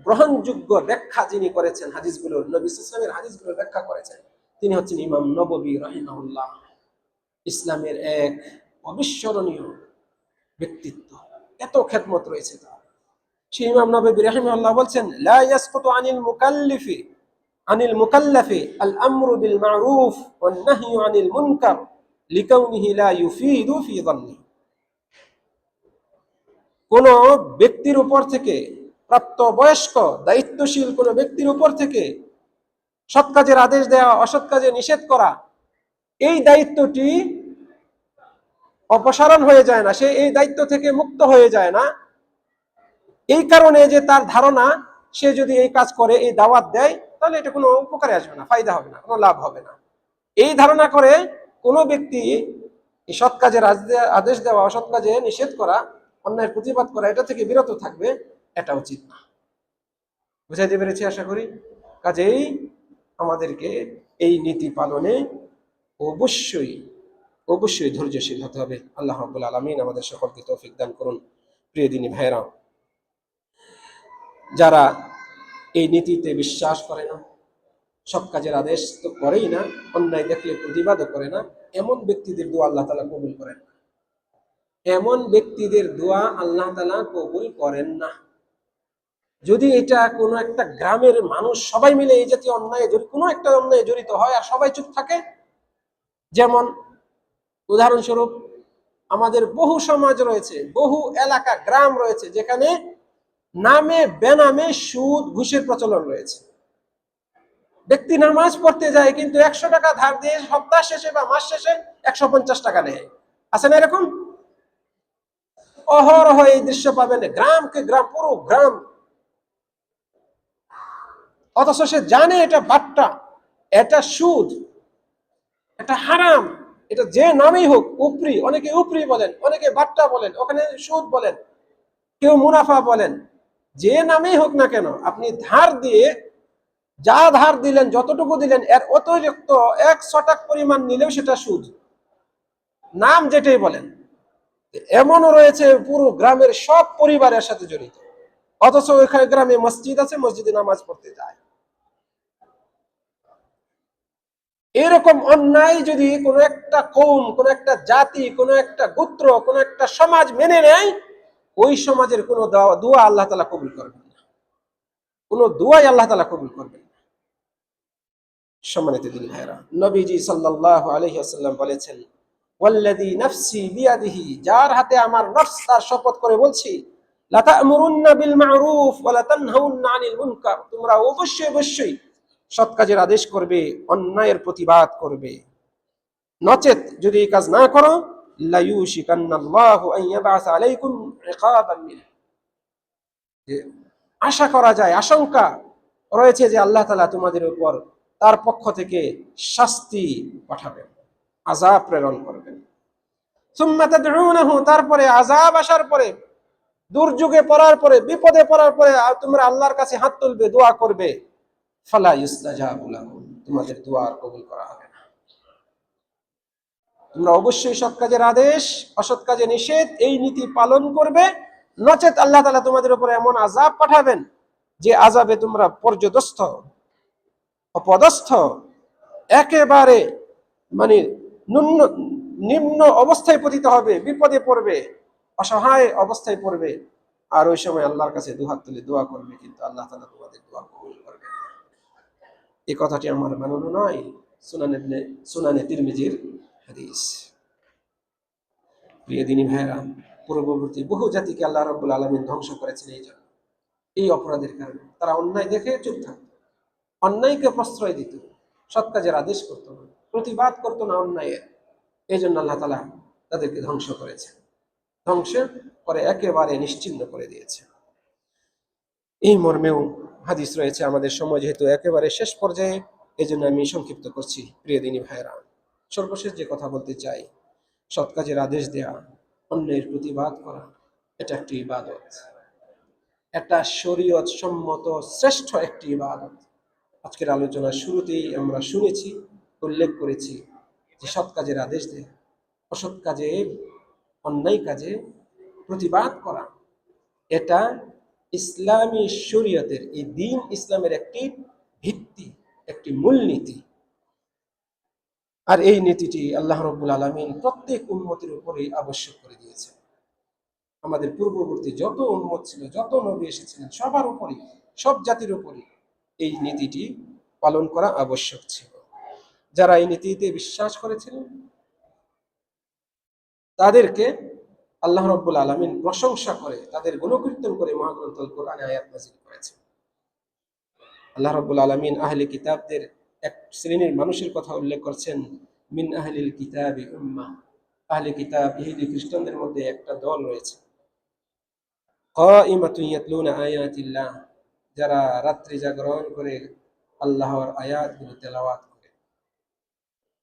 Speaker 1: গ্রহণযোগ্য ব্যাখ্যা যিনি করেছেন হাদিসগুলোর, নবী সাল্লাল্লাহু আলাইহি ওয়াসাল্লামের হাদিসগুলোর ব্যাখ্যা করেছেন, তিনি হচ্ছেন ইমাম নববী রাহিমাহুল্লাহ। ইসলামের এক অবিস্মরণীয় ব্যক্তিত্ব, এত খেদমত রয়েছে তার। সেই ইমাম নববী রাহিমাহুল্লাহ বলছেন, লা ইয়াসকুতু আনিল মুকাল্লাফি আল আমরু বিল মারুফ ওয়ান নাহয়ু আনিল মুনকার লিকাউনিহি লা ইউফিদু ফি যান্নি। কোন ব্যক্তির উপর থেকে, প্রাপ্তবয়স্ক দায়িত্বশীল কোন ব্যক্তির উপর থেকে সৎ কাজের আদেশ দেওয়া, অসৎ কাজে নিষেধ করা, এই দায়িত্বটি অপসারণ হয়ে যায় না, সে এই দায়িত্ব থেকে মুক্ত হয়ে যায় না এই কারণে যে তার ধারণা সে যদি এই কাজ করে, এই দাওয়াত দেয়, তাহলে এটা কোনো উপকারে আসবে না, ফায়দা হবে না, কোনো লাভ হবে না। এই ধারণা করে কোনো ব্যক্তি এই সৎ কাজের আদেশ দেওয়া, অসৎ কাজে নিষেধ করা, অন্যায়ের প্রতিবাদ করা, এটা থেকে বিরত থাকবে, এটা উচিত না। বুঝাইতে পেরেছি আশা করি। কাজেই আমাদেরকে এই নীতি পালনে অবশ্যই অবশ্যই ধৈর্যশীল হতে হবে। আল্লাহ রাব্বুল আলামিন আমাদের সকলকে তৌফিক দান করুন। প্রিয় দিনী ভাইরা, যারা এই নীতিতে বিশ্বাস করে না, সৎ কাজের আদেশ তো করেই না, অন্যায় দেখলে প্রতিবাদও করে না, এমন ব্যক্তিদের দোয়া আল্লাহ তাআলা কবুল করেন না। এমন ব্যক্তিদের দোয়া আল্লাহ তাআলা কবুল করেন না। যদি এটা কোনো একটা গ্রামের মানুষ সবাই মিলে এই জাতীয় অন্যায় কোনো একটা অন্যায় জড়িত হয় আর সবাই চুপ থাকে, যেমন উদাহরণস্বরূপ আমাদের বহু সমাজ রয়েছে, বহু এলাকা গ্রাম রয়েছে যেখানে নামে বেনামে সুদ ঘুষের প্রচলন রয়েছে। ব্যক্তি নামাজ পড়তে যায় কিন্তু 100 টাকা ধার দিয়ে সপ্তাহ শেষে বা মাস শেষে 150 টাকা নেয়। আছে না এরকম? অহরহ এই দৃশ্য পাবেন, গ্রামকে গ্রাম, পুরো গ্রাম। অথচ সে জানে এটা বাট্টা, এটা সুদ, এটা হারাম। এটা যে নামেই হোক, উপরি, অনেকে উপরি বলেন, অনেকে বাট্টা বলেন, ওখানে সুদ বলেন, কেউ মুনাফা বলেন, যে নামেই হোক না কেন, আপনি ধার দিয়ে যা ধার দিলেন, যতটুকু দিলেন, এর অতিরিক্ত 1 শতাংশ পরিমাণ নিলেও সেটা সুদ, নাম যেটাই বলেন। এমনও রয়েছে পুরো গ্রামের সব পরিবারের সাথে জড়িত, অথচ ওইখানে গ্রামে মসজিদ আছে, মসজিদে নামাজ পড়তে যায়। এরকম অন্যায় যদি কোনো একটা কওম, কোনো একটা জাতি, কোনো একটা গোত্র, কোনো একটা সমাজ মেনে নেয়, ওই সমাজের কোনো দোয়া আল্লাহ তাআলা কবুল করবেন না, কোনো দোয়াই আল্লাহ তাআলা কবুল করবেন না। সম্মানিত দিনী ভাইরা, নবীজি সাল্লাল্লাহু আলাইহি ওয়াসাল্লাম বলেছেন, ওয়াল্লাযী নাফসি বিয়াদিহি, যার হাতে আমার নফস, তার শপথ করে বলছি, লা তা'মুরুন্না বিল মা'রুফ ওয়া লা তানহাউন্না আনিল মুনকার, তোমরা অবশ্যই অবশ্যই সৎ কাজের আদেশ করবে, অন্যায়ের প্রতিবাদ করবে, নচেত যদি এই কাজ না করো, লা ইউশিকান্নাল্লাহু আন ইয়াবআসা আলাইকুম ইকাবান মিন, আশা করা যায়, আশঙ্কা রয়েছে যে আল্লাহ তাআলা তোমাদের উপর তার পক্ষ থেকে শাস্তি পাঠাবেন, আযাব প্রেরণ করবেন। সুম্মা তাদউনাহু, তারপরে আযাব আসার পরে, দুর্যোগে পড়ার পরে, বিপদে পড়ার পরে তোমরা আল্লাহর কাছে হাত তুলবে, দোয়া করবে, ফালা ইউস্তাজাবু লাকুম, তোমাদের দোয়া কবুল করা হবে না। তোমরা অবশ্যই সৎ কাজের আদেশ, অসৎ কাজে নিষেধ, এই নীতি পালন করবে, নচেত আল্লাহ তাআলা তোমাদের উপর এমন আযাব পাঠাবেন যে আযাবে তোমরা পর্যদস্ত, অপদস্থ, একেবারে মানে নিম্ন অবস্থায় পতিত হবে, বিপদে পড়বে, অসহায় অবস্থায় পড়বে। আর ওই সময় আল্লাহর কাছে দুহাত তুলে দোয়া করবে, কিন্তু আল্লাহ তাআলা তোমাদের দোয়া কবুল করবে না। এই কথাটি আমার বানানো নয়, সুনানে তিরমিজির হাদিস। প্রিয় দিনী ভাইরা, পূর্ববর্তী বহু জাতিকে আল্লাহ রাব্বুল আলামিন ধ্বংস করেছেন এই জন্য, এই অপরাধের কারণে। তারা অন্যায় দেখে চুপ থাকত, অন্যায়কে প্রশ্রয় দিত, সৎ কাজের আদেশ করতো না, প্রতিবাদ করতো না অন্যায়ের। এই জন্য আল্লাহ তাআলা তাদেরকে ধ্বংস করেছেন, ধ্বংসের পরে একেবারে নিশ্চিহ্ন করে দিয়েছে। এই মর্মেও হাদিস রয়েছে। আমাদের সময় যেহেতু একেবারে শেষ পর্যায়ে, এই জন্য আমি সংক্ষিপ্ত করছি। প্রিয় দিনী ভাইরা, সর্বশেষ যে কথা বলতে চাই, সৎ কাজের আদেশ দেয়া, অন্যের প্রতিবাদ করা, এটা একটি ইবাদত, এটা শরীয়ত সম্মত শ্রেষ্ঠ একটি ইবাদত। আজকের আলোচনার শুরুতেই আমরা শুনেছি, উল্লেখ করেছি যে সৎ কাজের আদেশ দেয়া, অসৎ কাজে, অন্যায় কাজে প্রতিবাদ করা, এটা ইসলামী শরীয়তের, এই দ্বীন ইসলামের একটি ভিত্তি, একটি মূলনীতি। আর এই নীতিটি আল্লাহ রাব্বুল আলামিন প্রত্যেক উম্মতের উপরেই আবশ্যক করে দিয়েছেন। আমাদের পূর্ববর্তী যত উম্মত ছিল, যত নবী এসেছিলেন, সবার উপরেই, সব জাতির উপরেই এই নীতিটি পালন করা আবশ্যক ছিল। যারা এই নীতিতে বিশ্বাস করেছিলেন, তাদেরকে আল্লাহ রাব্বুল আলামিন প্রশংসা করে, তাদের গুণকীর্তন করে মহাগ্রন্থ আল কোরআনে আয়াত নাযিল করেছেন। আল্লাহ রাব্বুল আলামিন আহলে কিতাবদের এক শ্রেণীর মানুষের কথা উল্লেখ করছেন, মিন আহলিল কিতাবি উম্মাহ, আহলে কিতাব ইহুদি খ্রিস্টানদের মধ্যে একটা দল রয়েছে, কাইমাতুন ইয়াতলুনা আয়াতিল্লাহ, যারা রাত্রি জাগরণ করে আল্লাহর আয়াতগুলো তেলাওয়াত করে,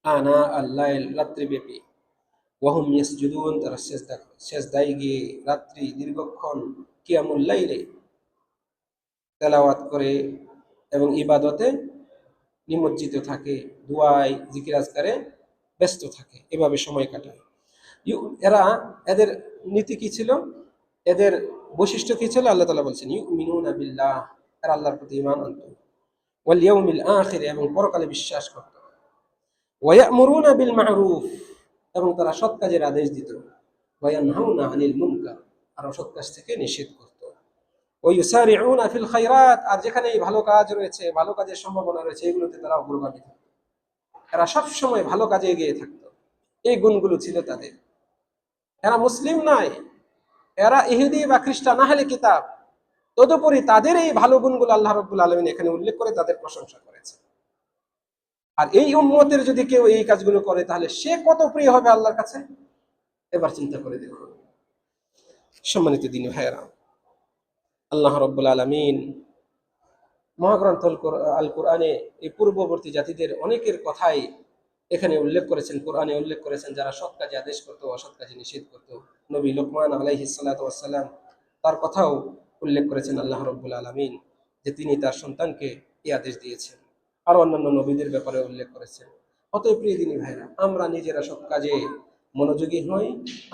Speaker 1: আনা আল-লাইল, রাত্রিব্যাপী, ওয়াহুম ইয়াসজুদুন, তারা সেজদায় গিয়ে রাত্রি দীর্ঘক্ষণ কিয়ামুল লাইলে তেলাওয়াত করে এবং ইবাদতে নিমজ্জিত থাকে, দুয়ায় জিকির আজকারে ব্যস্ত থাকে, এভাবে সময় কাটায়। এরা, এদের নীতি কি ছিল, এদের বৈশিষ্ট্য কি ছিল? আল্লাহ তাআলা বলছেন ইউমিনুনা বিল্লাহ, এরা আল্লাহর প্রতি ঈমান আনত, ওয়াল ইয়াউমিল আখির, এবং পরকালে বিশ্বাস করত, ওয়া ইয়ামুরুনা বিল মা'রুফ, এবং তারা সৎ কাজের আদেশ দিত, ওয়া ইয়ানহাউনা আনিল মুনকার, আর অসৎ কাজ থেকে নিষেধ করত, ওয়া ইউসারিউনা ফিল খায়রাত, আর যেখানে ভালো কাজ রয়েছে, ভালো কাজের সম্ভাবনা রয়েছে, এগুলোতে তারা অগ্রগামী থাকত। এরা সব সময় ভালো কাজে এগিয়ে থাকতো। এই গুণগুলো ছিল তাদের। এরা মুসলিম নয়, এরা ইহুদি বা খ্রিস্টান আহলে কিতাব, তদুপরি তাদের এই ভালো গুণগুলো আল্লাহ রাব্বুল আলামিন এখানে উল্লেখ করে তাদের প্রশংসা করেছে। আর এই উম্মতের যদি কেউ এই কাজগুলো করে, তাহলে সে কত প্রিয় হবে আল্লাহর কাছে, এবার চিন্তা করে দেখুন। সম্মানিত দিনী ভাইয়েরা, আল্লাহ রাব্বুল আলামিন মহাগ্রন্থ আল কোরআনে এই পূর্ববর্তী জাতিদের অনেকের কথাই এখানে উল্লেখ করেছেন, কোরআনে উল্লেখ করেছেন, যারা সৎ কাজে আদেশ করতো, অসৎ কাজে নিষেধ করতো। নবী লোকমান আলাইহিস সালাতু ওয়াস সালাম, তার কথাও উল্লেখ করেছেন আল্লাহ রাব্বুল আলামিন, যে তিনি তার সন্তানকে এই আদেশ দিয়েছেন। আর অন্যান্য নবীদের ব্যাপারে উল্লেখ করেছেন। অতএব প্রিয় দিনী ভাইরা, আমরা নিজেরা সৎ কাজে মনোযোগী হই,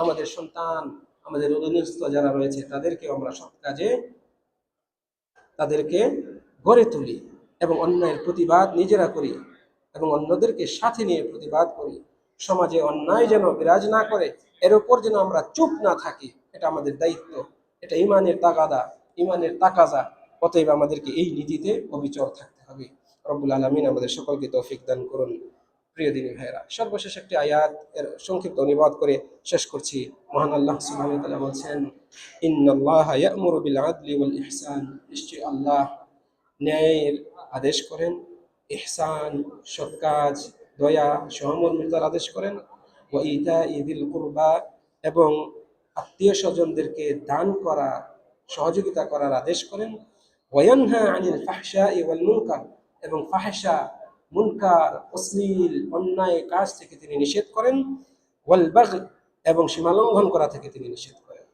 Speaker 1: আমাদের সন্তান, আমাদের অধীনস্থ যারা রয়েছে, তাদেরকে আমরা সৎ কাজে তাদেরকে গড়ে তুলি, এবং অন্যায়ের প্রতিবাদ নিজেরা করি, এবং অন্যদেরকে সাথে নিয়ে প্রতিবাদ করি। সমাজে অন্যায় যেন বিরাজ না করে, এর উপর যেন আমরা চুপ না থাকি, এটা আমাদের দায়িত্ব, এটা ইমানের তাগাদা, ইমানের তাকাজা। অতএব আমাদেরকে এই নীতিতে অবিচল থাকতে হবে। রব্বুল আলামিন আমাদের সকলকে তৌফিক দান করুন। প্রিয় দিনী ভাইয়েরা, সর্বশেষ একটি আয়াত এর সংক্ষিপ্ত অনুবাদ করে শেষ করছি। মহান আল্লাহ সুবহানাহু ওয়া তাআলা বলছেন, ইন্নাল্লাহা ইয়া'মুরু বিল আদলি ওয়াল ইহসান, নিশ্চয়ই আল্লাহ ন্যায়ের আদেশ করেন, ইহসান সৎ কাজ, দয়া সহমর্মিতার আদেশ করেন, ওয়া ইতাই যিল কুরবা, এবং আত্মীয় স্বজনদেরকে দান করা, সহযোগিতা করার আদেশ করেন, ওয়া ইয়ানহা আনিল ফাহশাই ওয়াল মুনকার, এবং ফাহশা, মুনকার, অশ্লীল, অন্যায় কাজ থেকে তিনি নিষেধ করেন, ওয়াল বাগই, এবং সীমালঙ্ঘন করা থেকে তিনি নিষেধ করেন।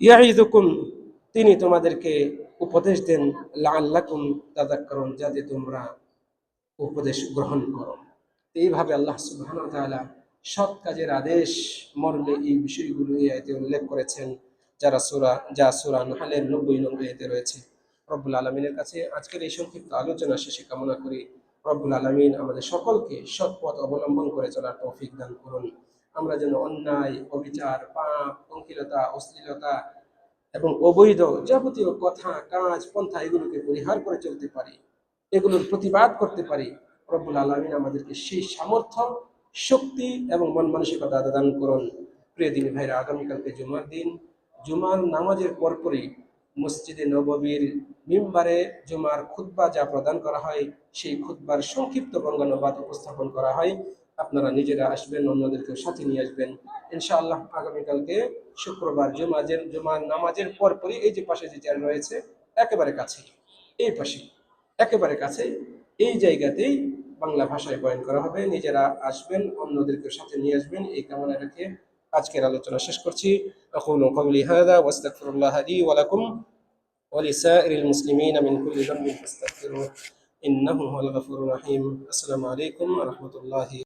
Speaker 1: ইয়াইযুকুম, তিনি তোমাদেরকে উপদেশ দেন, লাআল্লাকুম তাযাক্কারুন, যাতে তোমরা উপদেশ গ্রহণ করো। এইভাবে আল্লাহ সুবহানাহু ওয়া তাআলা সৎ কাজের আদেশ মর্মে এই বিষয়গুলো এই আয়াতে উল্লেখ করেছেন, যা সূরা নাহলের 90 নং আয়াতে রয়েছে। রব্বুল আলামিনের কাছে আজকের এই সংক্ষিপ্ত আলোচনা শেষে কামনা করি, রব্বুল আলামিন আমাদের সকলকে সৎ পথ অবলম্বন করে চলার তৌফিক দান করুন। আমরা যেন অন্যায়, অবিচার, পাপ, পঙ্কিলতা, অশ্লীলতা এবং অবৈধ যাবতীয় কথা, কাজ, পন্থা, এগুলোকে পরিহার করে চলতে পারি, এগুলোর প্রতিবাদ করতে পারি। রব্বুল আলামিন আমাদেরকে সেই সামর্থ্য, শক্তি এবং মন মানসিকতা দান করুন। প্রিয় দিনী ভাইরা, আগামীকালকে জুমার দিন, জুমার নামাজের পরপরই মসজিদে নববীর মিম্বারে জুমার খুতবা যা প্রদান করা হয়, সেই খুতবার সংক্ষিপ্ত বঙ্গানুবাদ উপস্থাপন করা হয়। আপনারা নিজেরা আসবেন, অন্যদেরকেও সাথে নিয়ে আসবেন ইনশাআল্লাহ। আগামীকালকে শুক্রবার জুমার নামাজের পরপরই এই যে পাশে যে চেয়ার রয়েছে, একেবারে কাছেই, এই পাশে একেবারে কাছে, এই জায়গাতেই বাংলা ভাষায় বয়ান করা হবে। নিজেরা আসবেন, অন্যদেরকে সাথে নিয়ে আসবেন, এই কামনা রেখে আজকের আলোচনা শেষ করছি। আকুলু কওলি হাযা ওয়া আস্তাগফিরুল্লাহ লি ওয়া লাকুম ওয়া লিসাইরিল মুসলিমিনা মিন কুল্লি যামবিন ফাস্তাগফিরুহু ইন্নাহু হুয়াল গফুরুর রহিম। আসসালামু আলাইকুম ওয়া রাহমাতুল্লাহি